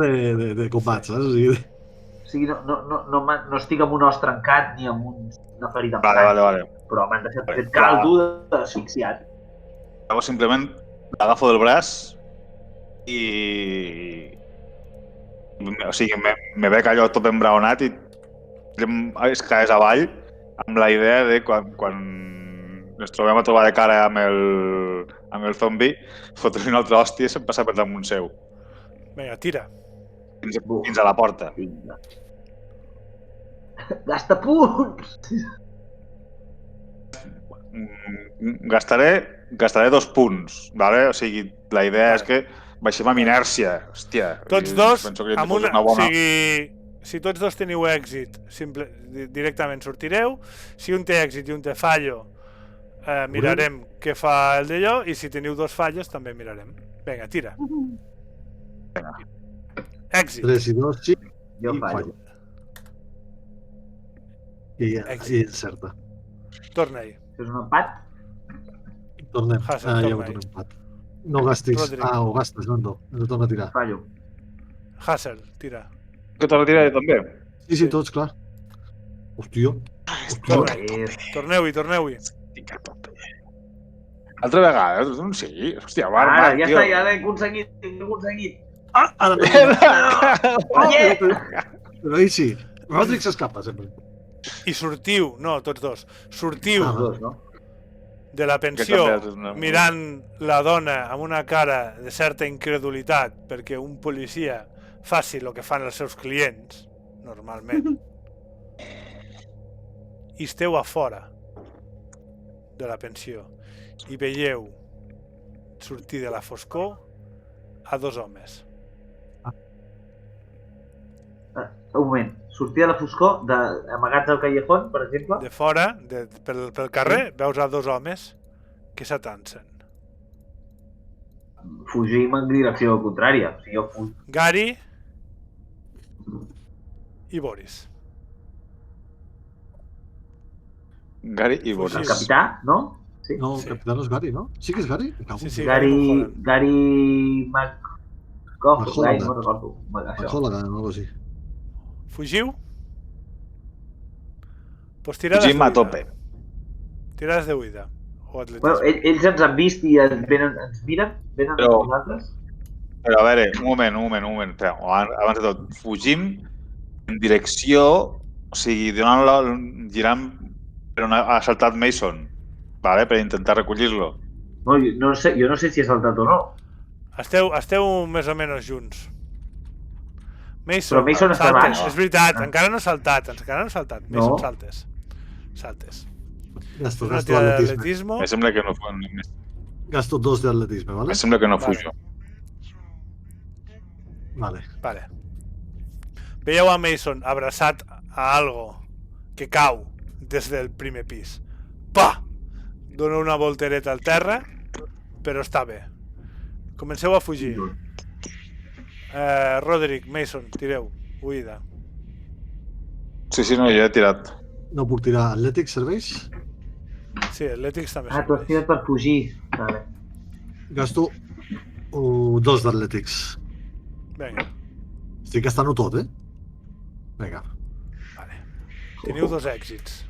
Speaker 1: de combat, saps? O sigui,
Speaker 4: O sigui, no estic amb un os trencat ni amb una ferida en
Speaker 3: Vale.
Speaker 4: però m'han deixat
Speaker 3: Vale,
Speaker 4: aquest caldo d'asfixiat.
Speaker 3: Llavors simplement l'agafo del braç i... O sigui, me veig allò tot embraonat i es caes avall amb la idea de quan ens trobem a trobar de cara amb el zombi, fotre-li una altra hòstia i se'm passa per damunt seu,
Speaker 2: Vinga, tira.
Speaker 3: fins a la porta.
Speaker 4: Vinga. Gasta punts!
Speaker 3: Gastaré 2 punts, ¿vale? O sigui, la idea és que baixem amb inèrcia. Hòstia,
Speaker 2: Tots dos,
Speaker 3: penso que
Speaker 2: amb
Speaker 3: una
Speaker 2: una...
Speaker 3: bona...
Speaker 2: O sigui, si tots dos teniu èxit, directament sortireu. Si un té èxit i un té fallo, mirarem què fa el d'allò, i si teniu 2 fallos també mirarem. Vinga, tira. Èxit.
Speaker 1: 3 i 2, sí.
Speaker 4: Jo
Speaker 1: I
Speaker 4: fallo.
Speaker 1: I
Speaker 2: Èxit.
Speaker 1: encerta.
Speaker 2: Torna-hi.
Speaker 4: És un empat?
Speaker 1: Tornem.
Speaker 2: Hassel,
Speaker 1: Ja ho
Speaker 2: torna-hi.
Speaker 1: tornem empat. No gastis.
Speaker 2: Rodrigo.
Speaker 1: Ho gastes, no. No torna a tirar.
Speaker 4: Fallo.
Speaker 2: Hassel, tira.
Speaker 3: Que te retiraré també?
Speaker 1: Sí, tots, clar. Hòstia.
Speaker 4: Joder.
Speaker 2: Torneu-hi.
Speaker 3: Altra vegada? Sí, hòstia, va,
Speaker 4: Ara,
Speaker 3: va,
Speaker 4: ja
Speaker 3: tio.
Speaker 4: està, ja l'he aconseguit.
Speaker 1: Ara no.
Speaker 4: Oye!
Speaker 1: Però ahí sí. Roderick s'escapa, sempre.
Speaker 2: I sortiu, no, tots dos, sortiu
Speaker 1: Ah,
Speaker 4: Dos, no?
Speaker 2: de la pensió
Speaker 3: Que també-
Speaker 2: mirant la dona amb una cara de certa incredulitat perquè un policia faci el que fan els seus clients, normalment. I esteu a fora de la pensió i veieu sortir de la foscor a 2 homes.
Speaker 4: Un moment. Sortir de la foscor, amagats al callejón, per exemple.
Speaker 2: De fora, pel carrer, veus a 2 homes que s'atancen.
Speaker 4: Fugim en direcció contrària. O sigui, jo fuig.
Speaker 2: Gary i Boris.
Speaker 3: Gary i Boris.
Speaker 4: El capità, no? Sí.
Speaker 1: No, el
Speaker 2: Sí.
Speaker 1: capità no és Gary, no? Sí que és Gary? Me cago en
Speaker 2: Sí, sí.
Speaker 4: Gary McGoff,
Speaker 1: Mahologan.
Speaker 4: no recordo. Això.
Speaker 1: Mahologan o algo així.
Speaker 2: Fugiu? Pues tirades
Speaker 3: Fugim
Speaker 2: de
Speaker 3: a
Speaker 2: huida.
Speaker 3: tope.
Speaker 2: Tirades de huida. O atletisme.
Speaker 4: Bueno, ells ens han vist i ens miren? Venen
Speaker 3: Però-
Speaker 4: a nosaltres?
Speaker 3: Però a veure, un moment. Espera, abans de tot, fugim en direcció, o sigui, girant per on ha saltat Mason, vale? Per intentar recollir-lo.
Speaker 4: No, jo no sé si he saltat o no.
Speaker 2: Esteu més o menys junts. Mason,
Speaker 4: Però Mason està
Speaker 2: saltes,
Speaker 4: baix.
Speaker 2: és veritat,
Speaker 4: Ah.
Speaker 2: encara no ha saltat, Mason,
Speaker 4: No.
Speaker 2: saltes. Saltes.
Speaker 1: Gasto,
Speaker 2: Una
Speaker 1: gasto
Speaker 2: tirada
Speaker 1: atletisme.
Speaker 2: d'atletismo.
Speaker 3: Me sembla que no,
Speaker 1: Gasto 2 de atletisme, ¿vale?
Speaker 3: me sembla que no
Speaker 2: Vale.
Speaker 3: fujo.
Speaker 1: Vale.
Speaker 2: Vale. Veieu a Mason abraçat a algo que cau des del primer pis. Pa! Dona una voltereta al terra, però està bé. Comenceu a fugir. Roderick, Mason, tireu. Huida.
Speaker 3: Sí, no, jo he tirat.
Speaker 1: No puc tirar Athletics, serveix?
Speaker 2: Sí, Athletics també
Speaker 4: Ah, tu has
Speaker 2: serveix.
Speaker 4: tirat per fugir. Vale.
Speaker 1: Gasto 2 d'Athletics.
Speaker 2: Vinga,
Speaker 1: Estic gastant-ho tot, eh? Vinga.
Speaker 2: vale. Teniu 2 èxits.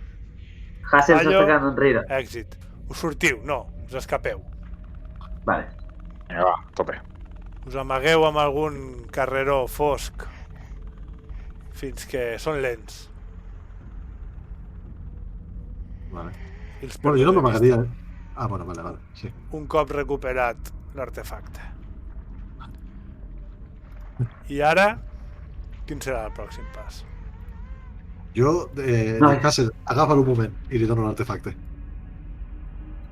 Speaker 4: Hassel
Speaker 2: Fallo.
Speaker 4: s'està quedant enrere.
Speaker 2: Èxit. Us sortiu, no, us escapeu.
Speaker 4: Vale.
Speaker 3: Vinga, va, tope.
Speaker 2: Us amagueu amb algun carreró fosc fins que són lents.
Speaker 1: Vale.
Speaker 2: I els
Speaker 1: Bueno, jo no
Speaker 2: perdeu de vista.
Speaker 1: m'amagaria... Ah, bueno, vale, sí.
Speaker 2: Un cop recuperat l'artefacte. I ara, quin serà el pròxim pas?
Speaker 1: Jo,
Speaker 4: Nois.
Speaker 1: dic, Hassel, agafa-lo un moment i li dono l'artefacte.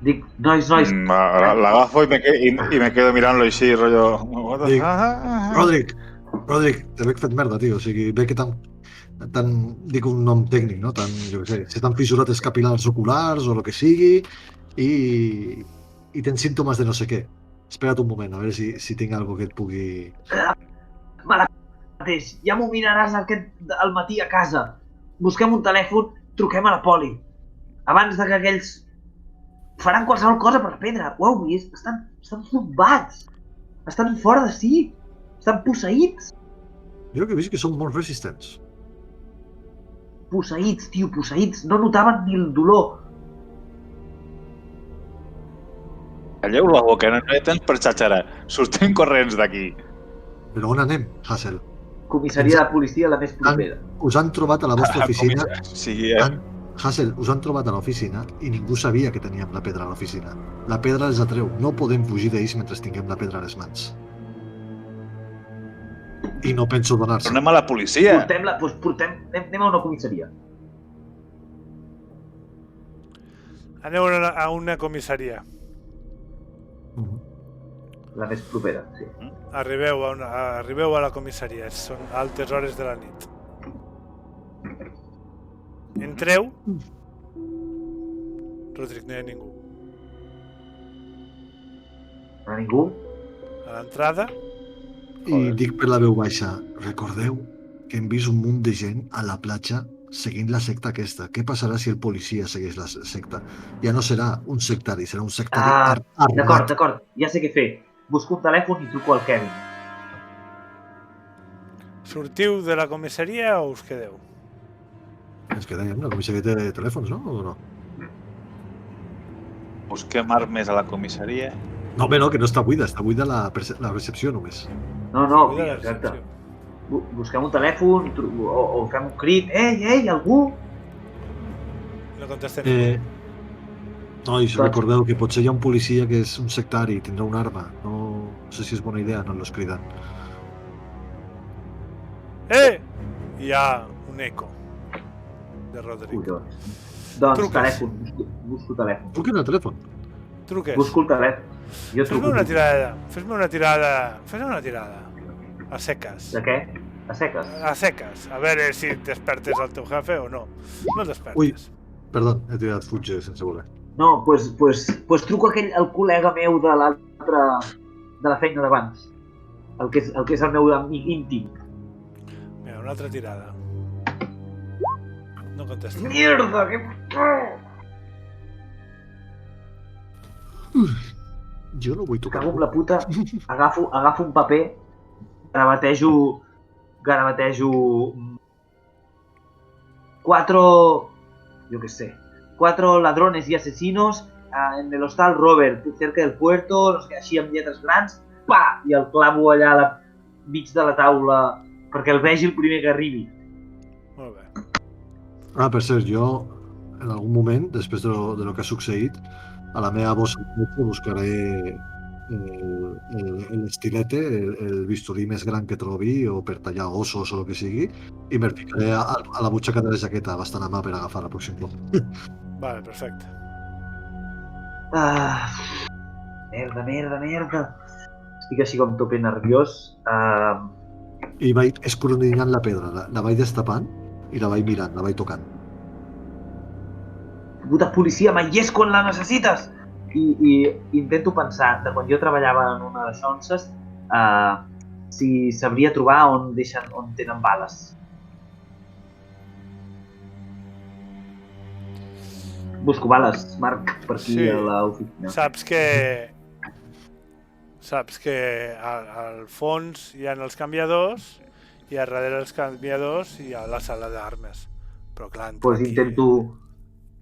Speaker 4: Dic, nois,
Speaker 3: L'agafo y me quedo mirant-lo així, rollo... What the
Speaker 1: Dic,
Speaker 3: fuck?
Speaker 1: Roderick, te veig fet merda, tio. O sigui, ve que tan dic un nom tècnic, no? Tan, jo què sé, se t'han fissurat els capil·lars oculars o el que sigui i tens símptomes de no sé què. Espera't un moment, a veure si tinc alguna que et pugui...
Speaker 4: mateix, ja m'ho miraràs al matí a casa. Busquem un telèfon, truquem a la poli. Abans de que aquells faran qualsevol cosa per la pedra. Ho heu vist? Estan zombats. Estan fora de si. Estan posseïts.
Speaker 1: Jo que he vist que són molt resistents.
Speaker 4: Posseïts, tio, posseïts. No notaven ni el dolor.
Speaker 3: Calleu la boca, no hi ha temps per xatxarar. Sortim corrents d'aquí.
Speaker 1: Però on anem, Hassel?
Speaker 4: Comissaria de policia la més propera.
Speaker 1: Us han trobat a la vostra oficina...
Speaker 3: Sí,
Speaker 1: Hassel, us han trobat a l'oficina i ningú sabia que teníem la pedra a l'oficina. La pedra els atreu. No podem fugir d'ells mentre tinguem la pedra a les mans. I no penso donar-se.
Speaker 3: Però anem a la policia.
Speaker 4: Portem-la, doncs anem a una comissaria.
Speaker 2: Aneu a una comissaria.
Speaker 4: La més propera, sí.
Speaker 2: Arribeu a la comissaria. Són altes hores de la nit. Entreu. Roderick, no hi ha ningú.
Speaker 4: No ningú?
Speaker 2: A l'entrada,
Speaker 1: I dic per la veu baixa, recordeu que hem vist un munt de gent a la platja seguint la secta aquesta. Què passarà si el policia segueix la secta? Ja no serà un sectari, serà un sectari armat.
Speaker 4: D'acord. Ja sé què fer. Busco un telèfon i truco al Kevin.
Speaker 2: sortiu de la comissaria o us quedeu?
Speaker 1: Ens quedem, la comissaria té telèfons, no? O no?
Speaker 3: Busquem armes a la comissaria.
Speaker 1: No, home, no, que no està buida la recepció només.
Speaker 4: No,
Speaker 2: Cuida la
Speaker 4: exacte.
Speaker 2: recepció.
Speaker 4: Busquem un telèfon o fem un crit. Ei, algú?
Speaker 2: No contesta ningú.
Speaker 1: Nois, recordeu que potser hi ha un policia que és un sectari i tindrà una arma. No sé si és bona idea anar-los cridant.
Speaker 2: Hi ha un eco de Roderick.
Speaker 4: Doncs
Speaker 2: Truques.
Speaker 4: telèfon, busco telèfon.
Speaker 1: Truquen al telèfon.
Speaker 2: Truques.
Speaker 4: Busco el telèfon. Jo
Speaker 2: Fes-me
Speaker 4: truco.
Speaker 2: una tirada. A seques.
Speaker 4: De què? A seques?
Speaker 2: A seques. A veure si despertes el teu jefe o no. No despertes.
Speaker 1: Ui. Perdó, he tirat fuig sense voler.
Speaker 4: No, pues truco el col·lega meu de la feina d'abans. El que és el meu amic íntim.
Speaker 2: Mira, una altra tirada. No contesta.
Speaker 4: Mierda, què...
Speaker 1: Jo no vull tocar.
Speaker 4: Cago amb la puta. Agafo un paper, garabatejo 4 ladrones y asesinos en el hostal Robert, cerca del puerto, no sé, així amb lletres grans, pa! I el clavo allà al mig de la taula perquè el vegi el primer que arribi.
Speaker 2: Molt bé.
Speaker 1: Ah, per cert, jo en algun moment, després de lo que ha succeït, a la meva bossa buscaré l'estilete, el bisturí més gran que trobi, o per tallar ossos o el que sigui, i me'l ficaré a la butxaca de la jaqueta, bastant a mà per agafar el pròxim cop.
Speaker 2: Vale, perfecte.
Speaker 4: Merda. Estic així com tope nerviós.
Speaker 1: I vaig escudrinyant la pedra, la vaig destapant i la vaig mirant, la vaig tocant.
Speaker 4: Puta policia, mai és quan la necessites! I intento pensar, de quan jo treballava en una de xonses, si sabria trobar on tenen bales. Busco bales, Marc, per aquí
Speaker 2: Sí.
Speaker 4: a l'oficina.
Speaker 2: Saps que al fons hi ha els canviadors i a darrere dels canviadors hi ha la sala d'armes. Però clar,
Speaker 4: Pues intento...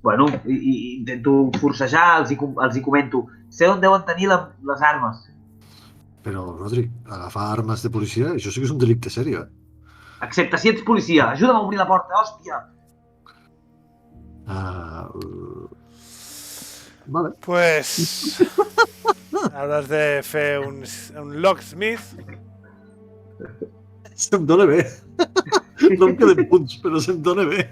Speaker 4: Bueno, intento forcejar, els hi comento. Sé on deuen tenir les armes.
Speaker 1: Però, Rodric, agafar armes de policia, això sí que és un delicte seriós,
Speaker 4: Excepte si ets policia. Ajuda'm a obrir la porta, hòstia!
Speaker 1: Vale.
Speaker 2: Pues hauràs de fer un locksmith.
Speaker 1: Se'm dóna bé. No em queden punts, però se'm dóna bé.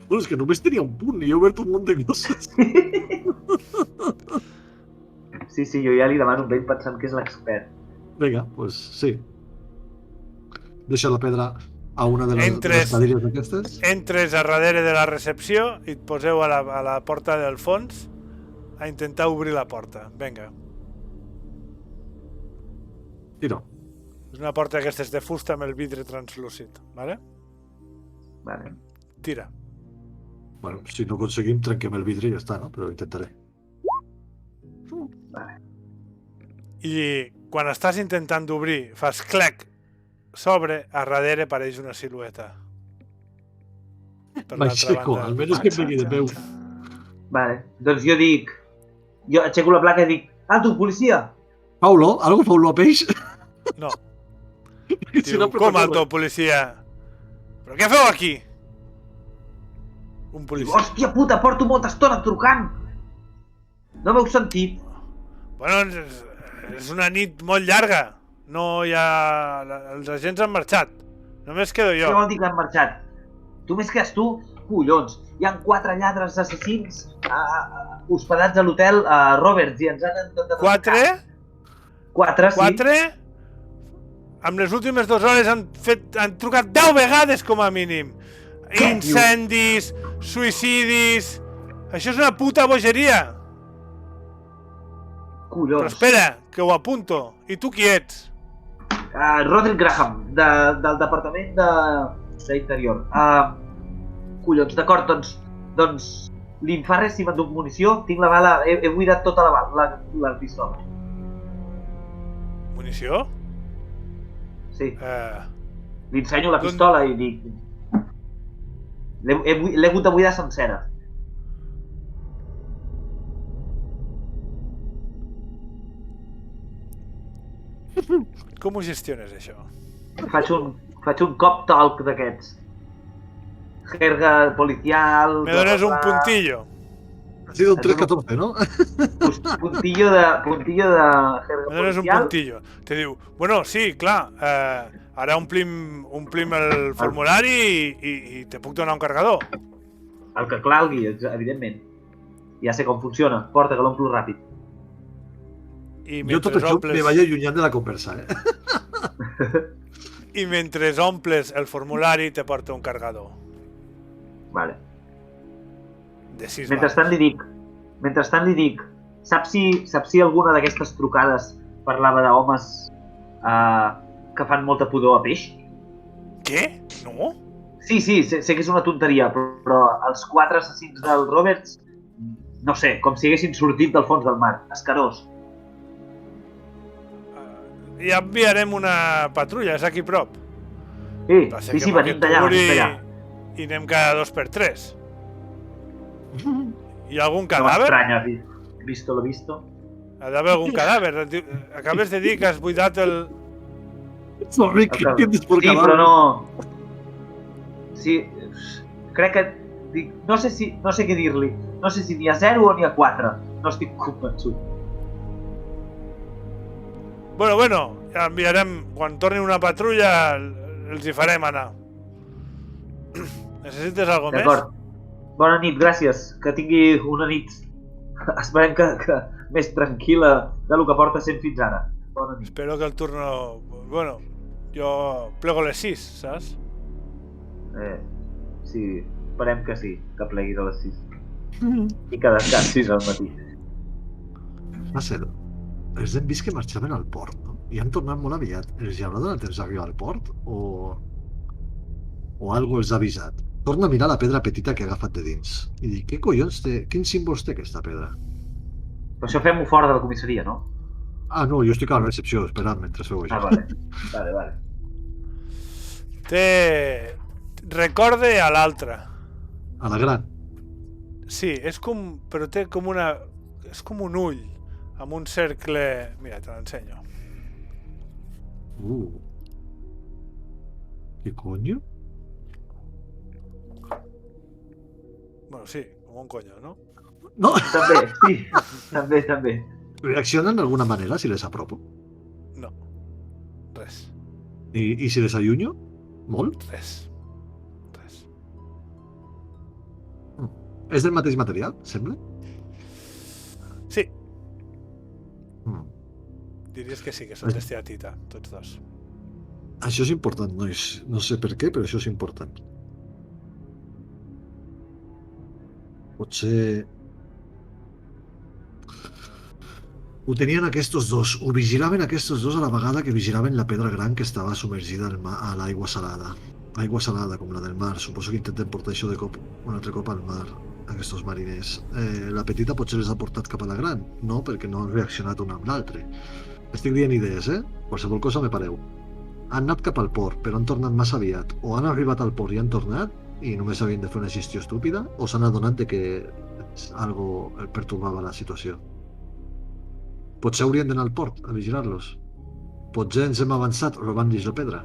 Speaker 1: Bueno, és que només tenia un punt i he obert un munt de coses.
Speaker 4: Sí, jo ja li demano a ell pensant que és l'expert.
Speaker 1: Vinga, doncs sí. Deixa la pedra a una de les
Speaker 2: Entres.
Speaker 1: cadires d'aquestes.
Speaker 2: Entres a darrere de la recepció i et poseu a la porta del fons a intentar obrir la porta. Vinga.
Speaker 1: I no.
Speaker 2: És una porta d'aquestes de fusta amb el vidre translúcid, vale?
Speaker 4: Vale.
Speaker 2: Tira.
Speaker 1: Bueno, si no aconseguim, trenquem el vidre i ja està, no? Però intentaré.
Speaker 2: I quan estàs intentant d'obrir, fas clec, s'obre, a darrere apareix una silueta. Per l'altra
Speaker 1: M'aixeco,
Speaker 2: banda.
Speaker 1: almenys que em vegui de peu.
Speaker 4: Vale. Doncs jo dic... Jo aixeco la placa i dic... Alto, policia!
Speaker 1: Paulo, algo fa olor a peix?
Speaker 2: No.
Speaker 1: Perquè si
Speaker 2: Diu,
Speaker 1: no,
Speaker 2: com
Speaker 1: preparo
Speaker 2: alto, policia? Però què feu aquí? Un policia.
Speaker 4: Hòstia puta, porto molta estona trucant! No m'heu sentit?
Speaker 2: Bueno, és una nit molt llarga. No hi ha... Els agents han marxat. Només quedo
Speaker 4: Què
Speaker 2: jo.
Speaker 4: vol dir que han marxat? Tu més que és tu? Collons! Hi ha 4 lladres assassins hospedats a l'hotel Roberts i ens han intentat...
Speaker 2: 4?
Speaker 4: 4, sí.
Speaker 2: 4? Amb les últimes 2 hores han trucat 10 vegades com a mínim.
Speaker 4: Què
Speaker 2: Incendis, suïcidis... Això és una puta bogeria. Però
Speaker 4: Collons.
Speaker 2: espera, que ho apunto. I tu qui ets?
Speaker 4: Roderick Graham, del Departament d'Interior. Collons, d'acord, doncs l'Infarres si m'enduc munició, tinc la bala, he buidat tota la pistola.
Speaker 2: Munició?
Speaker 4: Sí, li ensenyo la
Speaker 2: Doncs-
Speaker 4: pistola i dic... L'he hagut de buidar sencera.
Speaker 2: Com ho gestiones, això?
Speaker 4: Faig un cop talk d'aquests. Jerga policial...
Speaker 2: Me dones un puntillo.
Speaker 1: Ha sido un 3-14, ¿no?
Speaker 4: Puntillo de jerga
Speaker 2: Me dones un
Speaker 4: policial.
Speaker 2: puntillo. Te diu, bueno, sí, clar, ara omplim el formulari i te puc donar un cargador.
Speaker 4: El que calgui, evidentment. Ja sé com funciona. Porta, que l'omplo ràpid.
Speaker 2: I
Speaker 1: Jo tot
Speaker 2: mentre
Speaker 1: això
Speaker 2: omples,
Speaker 1: me vaig allunyant de la conversa, eh?
Speaker 2: i mentre omples el formulari te porta un cargador
Speaker 4: Vale.
Speaker 2: de 6
Speaker 4: Mentrestant li dic, saps si alguna d'aquestes trucades parlava d'homes que fan molta pudor a peix?
Speaker 2: Què? No?
Speaker 4: Sí, sé que és una tonteria, però els 4 assassins del Roberts, no sé, com si haguessin sortit del fons del mar, escarós.
Speaker 2: Ja enviarem una patrulla, és aquí a prop.
Speaker 4: Sí, venim d'allà.
Speaker 2: I anem cada 2 per 3. Hi ha algun
Speaker 4: No
Speaker 2: cadàver?
Speaker 4: m'estranya, visto lo visto.
Speaker 2: Ha d'haver algun cadàver. Acabes de dir que has buidat el...
Speaker 1: Sorry, ¿qué entiendes por
Speaker 4: Sí,
Speaker 1: cadáver?
Speaker 4: però no... Sí, crec que... No sé què dir-li. No sé si n'hi ha 0 o n'hi ha 4. No estic convençut.
Speaker 2: Bueno, ja enviarem... Quan torni una patrulla, els hi farem anar. Necessites alguna més?
Speaker 4: D'acord. Bona nit, gràcies. Que tingui una nit. Esperem que més tranquil·la de lo que porta sent fins ara. Bona nit.
Speaker 2: Espero que el turno... Bueno, jo plego les 6, saps?
Speaker 4: Sí, esperem que sí, que pleguis a les 6. I que descansis al matí.
Speaker 1: Va ser. Els hem vist que marxaven al port, no? I han tornat molt aviat. Els hi haurà donat temps d'arribar al port? O algú els ha avisat? Torna a mirar la pedra petita que ha agafat de dins. I dic, què collons té? Quins símbols té aquesta pedra?
Speaker 4: Però això fem-ho fora de la comissaria, no?
Speaker 1: Ah, no, jo estic a la recepció, esperant mentre feu això.
Speaker 4: Vale.
Speaker 2: Recorde a l'altra.
Speaker 1: A la gran.
Speaker 2: Sí, és com... Però té com una... És com un ull, amb un cercle... Mira, te l'ensenyo.
Speaker 1: Què conyo?
Speaker 2: Bueno, sí, com un conyo, no?
Speaker 1: No!
Speaker 4: També, sí. També.
Speaker 1: Reaccionen d'alguna manera si les apropo?
Speaker 2: No. Res.
Speaker 1: I si les allunyo? Molt?
Speaker 2: Res.
Speaker 1: És del mateix material, sembla?
Speaker 2: Sí. Diries que sí, que són d'esteatita, tots dos.
Speaker 1: Això és important, nois. No sé per què, però això és important. Potser... Ho tenien aquests dos. Ho vigilaven aquests dos a la vegada que vigilaven la pedra gran que estava submergida a l'aigua salada. Aigua salada, com la del mar. Suposo que intenten portar això de cop, un altre cop al mar, aquests mariners. La petita potser les ha portat cap a la gran, no? Perquè no han reaccionat un amb l'altre. Estic dient idees, Qualsevol cosa me pareu. Han anat cap al port, però han tornat massa aviat. O han arribat al port i han tornat, i només havien de fer una gestió estúpida, o s'han adonat de que algo pertorbava la situació. Potser haurien d'anar al port a vigilar-los. Potser ens hem avançat robant-los la pedra.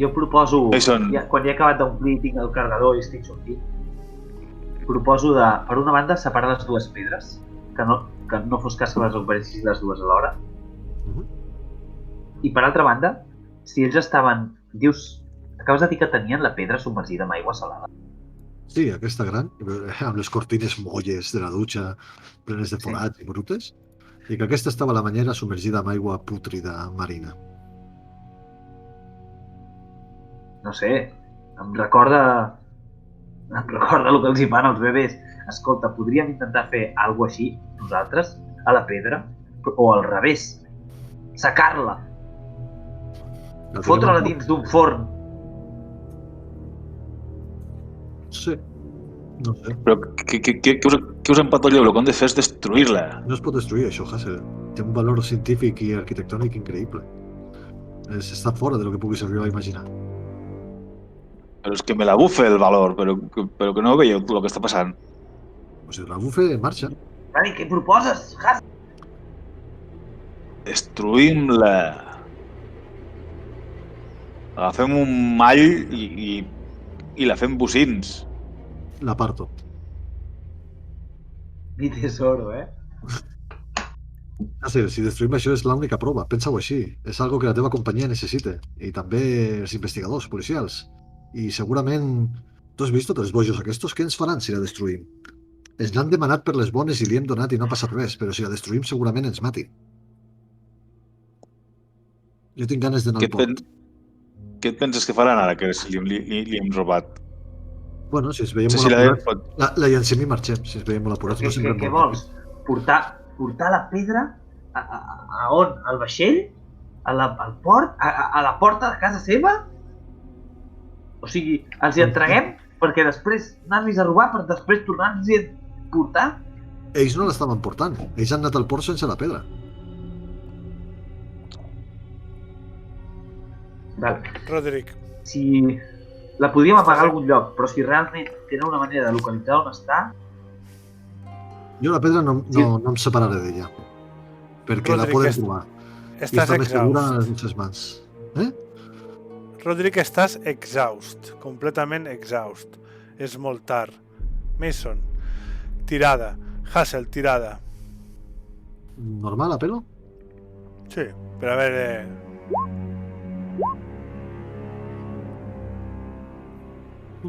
Speaker 4: Jo proposo,
Speaker 3: Mason.
Speaker 4: quan ja he acabat d'omplir, tinc el carregador i estic sortint, proposo de, per una banda, separar les dues pedres, que no fos cas que les recuperessis les dues alhora. I per altra banda, si ells estaven... Dius, acabes de dir que tenien la pedra submergida en aigua salada.
Speaker 1: Sí, aquesta gran, amb les cortines molles de la dutxa, plenes de forats i brutes, i que aquesta estava a la banyera submergida en aigua pútrida marina.
Speaker 4: No sé, em recorda el que els hi fan als bebès. Escolta, podríem intentar fer alguna cosa així, nosaltres, a la pedra, o al revés, secar-la, fotre-la dins d'un forn.
Speaker 1: Sí, no sé.
Speaker 3: Però què us empatolleu? El que hem de fer és destruir-la.
Speaker 1: No es pot destruir això, Hassel. Té un valor científic i arquitectònic increïble. Està fora de lo que puguis arribar a imaginar.
Speaker 3: Però és que me la bufe el valor, però que no veieu el que està passant.
Speaker 1: O sigui, la bufe en marxa.
Speaker 4: Dani, què proposes?
Speaker 3: Destruïm-la. Agafem un mall i la fem bocins.
Speaker 1: La parto.
Speaker 4: Mi tesoro,
Speaker 1: Hassel, si destruïm això és l'única prova. Pensa-ho així. És algo que la teva companyia necessita. I també els investigadors policials. I segurament... Tu has vist tots els bojos aquests? Què ens faran si la destruïm? Ens l'han demanat per les bones i li hem donat i no ha passat res, però si la destruïm segurament ens matin. Jo tinc ganes d'anar al port.
Speaker 3: Què et penses que faran ara que li hem robat?
Speaker 1: Bueno, si ens veiem
Speaker 3: No sé
Speaker 1: molt
Speaker 3: si
Speaker 1: apurats, la llancem i marxem. Si ens veiem molt apurats, no sempre
Speaker 4: Què vols? Portar la pedra a on? Al vaixell? Al port? A la porta de casa seva? O sigui, els hi entreguem perquè després anar-los a robar per després tornar-los a portar?
Speaker 1: Ells no l'estaven portant. Ells han anat al port sense la pedra.
Speaker 4: Vale.
Speaker 2: Roderick.
Speaker 4: Si la podríem apagar a algun lloc, però si realment tenen una manera de localitzar on està...
Speaker 1: Jo la pedra no em separaré d'ella. Perquè la podem trobar. I
Speaker 2: Estàs
Speaker 1: està més segura a
Speaker 2: exhaust.
Speaker 1: les nostres mans.
Speaker 2: Roderick, estàs exhaust. Completament exhaust. És molt tard. Mason, tirada. Hassel, tirada.
Speaker 1: normal a pelo?
Speaker 2: Sí, però a veure...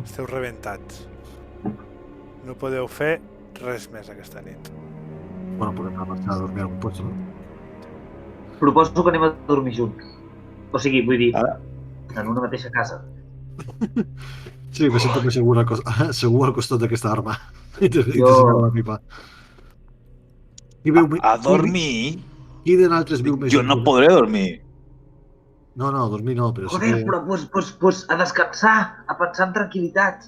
Speaker 2: Esteu rebentats. No podeu fer res més aquesta nit.
Speaker 1: Bueno, podem anar a marxar a dormir a algun puesto, no?
Speaker 4: Proposo que anem a dormir junts. O sigui, vull dir,
Speaker 3: Ara,
Speaker 4: en una mateixa casa.
Speaker 1: Sí, me sento més segur segur al costat d'aquesta arma. I te
Speaker 4: Jo-
Speaker 1: senyalo la pipa. Qui veu...
Speaker 3: a dormir,
Speaker 1: Qui de nosaltres viu més
Speaker 3: jo
Speaker 1: lluny?
Speaker 3: no podré dormir.
Speaker 1: No, dormir no, però sí
Speaker 4: Joder,
Speaker 1: que...
Speaker 4: però pues, a descansar, a pensar en tranquil·litat.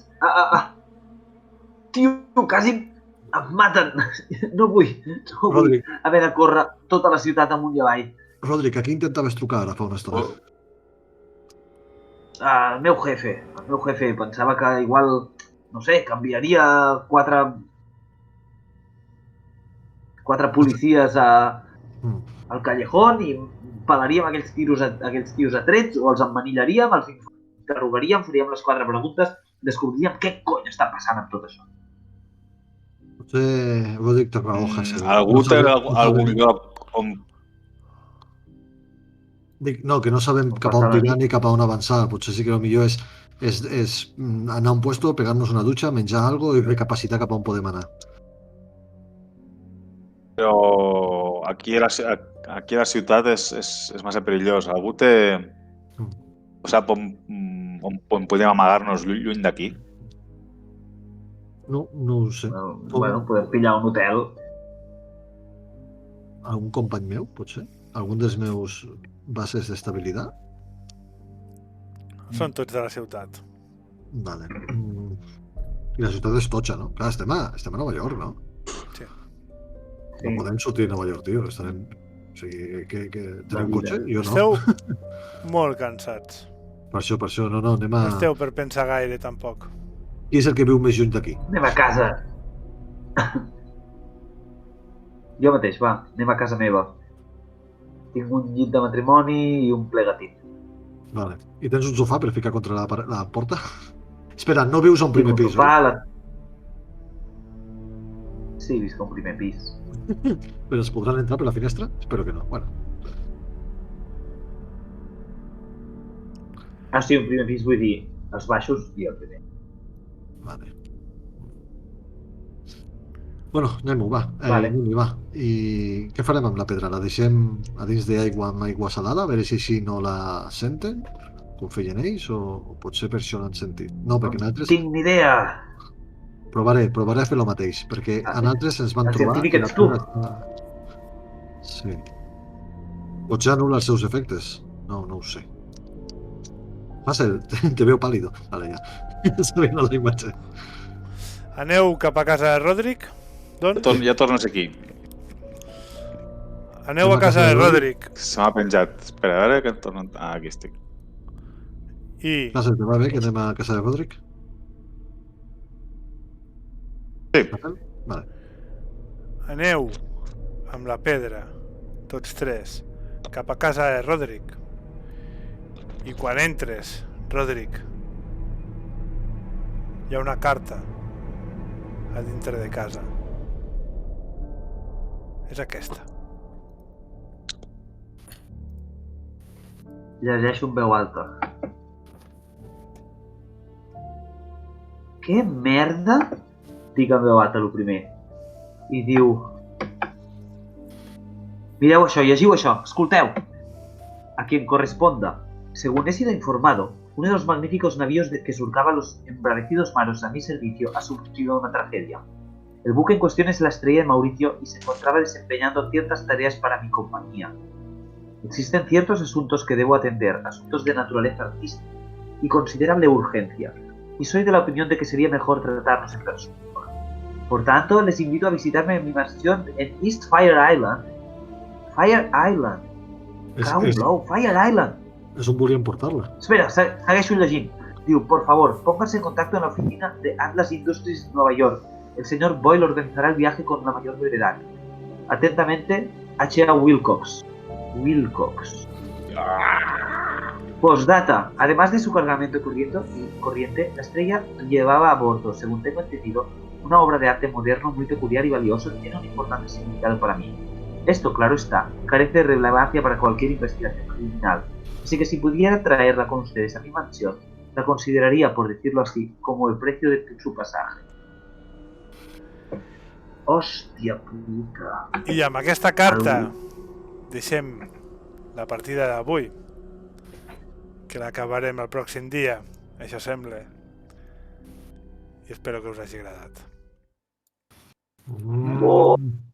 Speaker 4: Tio, quasi em maten. No vull
Speaker 1: Rodric,
Speaker 4: haver de córrer tota la ciutat amunt i avall.
Speaker 1: Rodric, a qui intentaves trucar ara fa una estona?
Speaker 4: El meu jefe, pensava que igual, no sé, canviaria quatre policies
Speaker 1: Mm.
Speaker 4: al callejón i pelaríem aquells tios a trets o els emmanillaríem, els interrogaríem, faríem les 4 preguntes, descobriríem què cony està passant amb tot això.
Speaker 1: Potser Rodric toca hojas.
Speaker 3: Algú té algun lloc on...
Speaker 1: Dic, no, que no sabem
Speaker 4: Com
Speaker 1: cap a on
Speaker 4: passa la
Speaker 1: tirar
Speaker 4: nit.
Speaker 1: ni cap a on avançar. Potser sí que el millor és anar a un puesto, pegar-nos una dutxa, menjar algo i recapacitar cap a on podem anar.
Speaker 3: Però aquí a la ciutat és massa perillós. Algú té... O sap on podem amagar-nos lluny d'aquí?
Speaker 1: No ho sé.
Speaker 4: Bueno, podem pillar un hotel.
Speaker 1: Algun company meu, potser? Algun dels meus bases d'estabilitat?
Speaker 2: Són tots de la ciutat.
Speaker 1: Vale. I la ciutat és totxa, no? Clar, estem a Nova York, no?
Speaker 2: Sí.
Speaker 1: No podem sortir a Nova York, tio. Estarem... O sigui, que teniu
Speaker 4: vida.
Speaker 1: cotxe? Jo no.
Speaker 2: Esteu molt cansats.
Speaker 1: Per això, no, anem
Speaker 2: No
Speaker 1: a...
Speaker 2: esteu per pensar gaire, tampoc.
Speaker 1: Qui és el que viu més lluny d'aquí?
Speaker 4: Anem a casa. Jo mateix, va, anem a casa meva. Tinc un llit de matrimoni i un plegatit.
Speaker 1: Vale. I tens un sofà per ficar contra la porta? Espera, no vius a un primer
Speaker 4: Tinc un
Speaker 1: pis,
Speaker 4: sofà,
Speaker 1: no?
Speaker 4: Sí, visc a un primer pis.
Speaker 1: Però es podran entrar per la finestra? Espero que no. Bueno,
Speaker 4: Sí, un primer pis vull dir els baixos i el primer.
Speaker 1: vale. Bueno, anem-ho, va.
Speaker 4: Vale.
Speaker 1: Anem-hi, va. I què farem amb la pedra? La deixem a dins d'aigua amb aigua salada? A veure si així no la senten? Com feien ells? O potser per això l'han sentit? No, perquè nosaltres...
Speaker 4: Tinc ni idea.
Speaker 1: Provaré a fer el mateix, perquè a nosaltres ens van
Speaker 4: el
Speaker 1: trobar...
Speaker 4: científic
Speaker 1: i la
Speaker 4: ets tu.
Speaker 1: pedra està- Sí. Potser anul·la els seus efectes. No ho sé. Passa, te veu pàlido. Vale, ja. Està veient la imatge.
Speaker 2: Aneu cap a casa de Roderick? Doncs
Speaker 3: Ja tornes aquí.
Speaker 2: aneu a casa de Roderick.
Speaker 3: Se m'ha penjat. Espera, a veure que em torno... Ah, aquí estic.
Speaker 2: I
Speaker 1: Casa, te va bé que anem a casa de Roderick?
Speaker 3: Sí.
Speaker 1: Vale.
Speaker 2: aneu amb la pedra, tots tres, cap a casa de Roderick. I quan entres, Roderick, hi ha una carta a dintre de casa. És aquesta.
Speaker 4: Llegeixo en veu alta. Què merda? Dic en veu alta el primer. I diu... Mireu això, llegiu això, escolteu. A quien corresponda. Según he sido informado, uno de los magníficos navíos que surcaba los embravecidos mares a mi servicio ha sufrido una tragedia. El buque en cuestión es la Estrella de Mauricio y se encontraba desempeñando ciertas tareas para mi compañía. Existen ciertos asuntos que debo atender, asuntos de naturaleza artística y considerable urgencia, y soy de la opinión de que sería mejor tratarlos en persona. Por tanto, les invito a visitarme en mi mansión en East Fire Island. Fire Island. Cago en l'ou, Fire Island.
Speaker 1: És on volien portar-la.
Speaker 4: Espera, segueixo llegint. Diu, por favor, póngase en contacto en la oficina de Atlas Industries Nueva York. El señor Boyle organizará el viaje con la mayor brevedad. Atentamente, H.A. Wilcox. Postdata. Además de su cargamento corriente, la Estrella llevaba a bordo, según tengo entendido, una obra de arte moderno muy peculiar y valioso que tiene un importante significado para mí. Esto, claro está, carece de relevancia para cualquier investigación criminal. Así que si pudiera traerla con ustedes a mi mansión, la consideraría, por decirlo así, como el precio de su pasaje. Hòstia puta.
Speaker 2: I amb aquesta carta deixem la partida d'avui, que l'acabarem el pròxim dia, això sembla. I espero que us hagi agradat.
Speaker 1: Mm.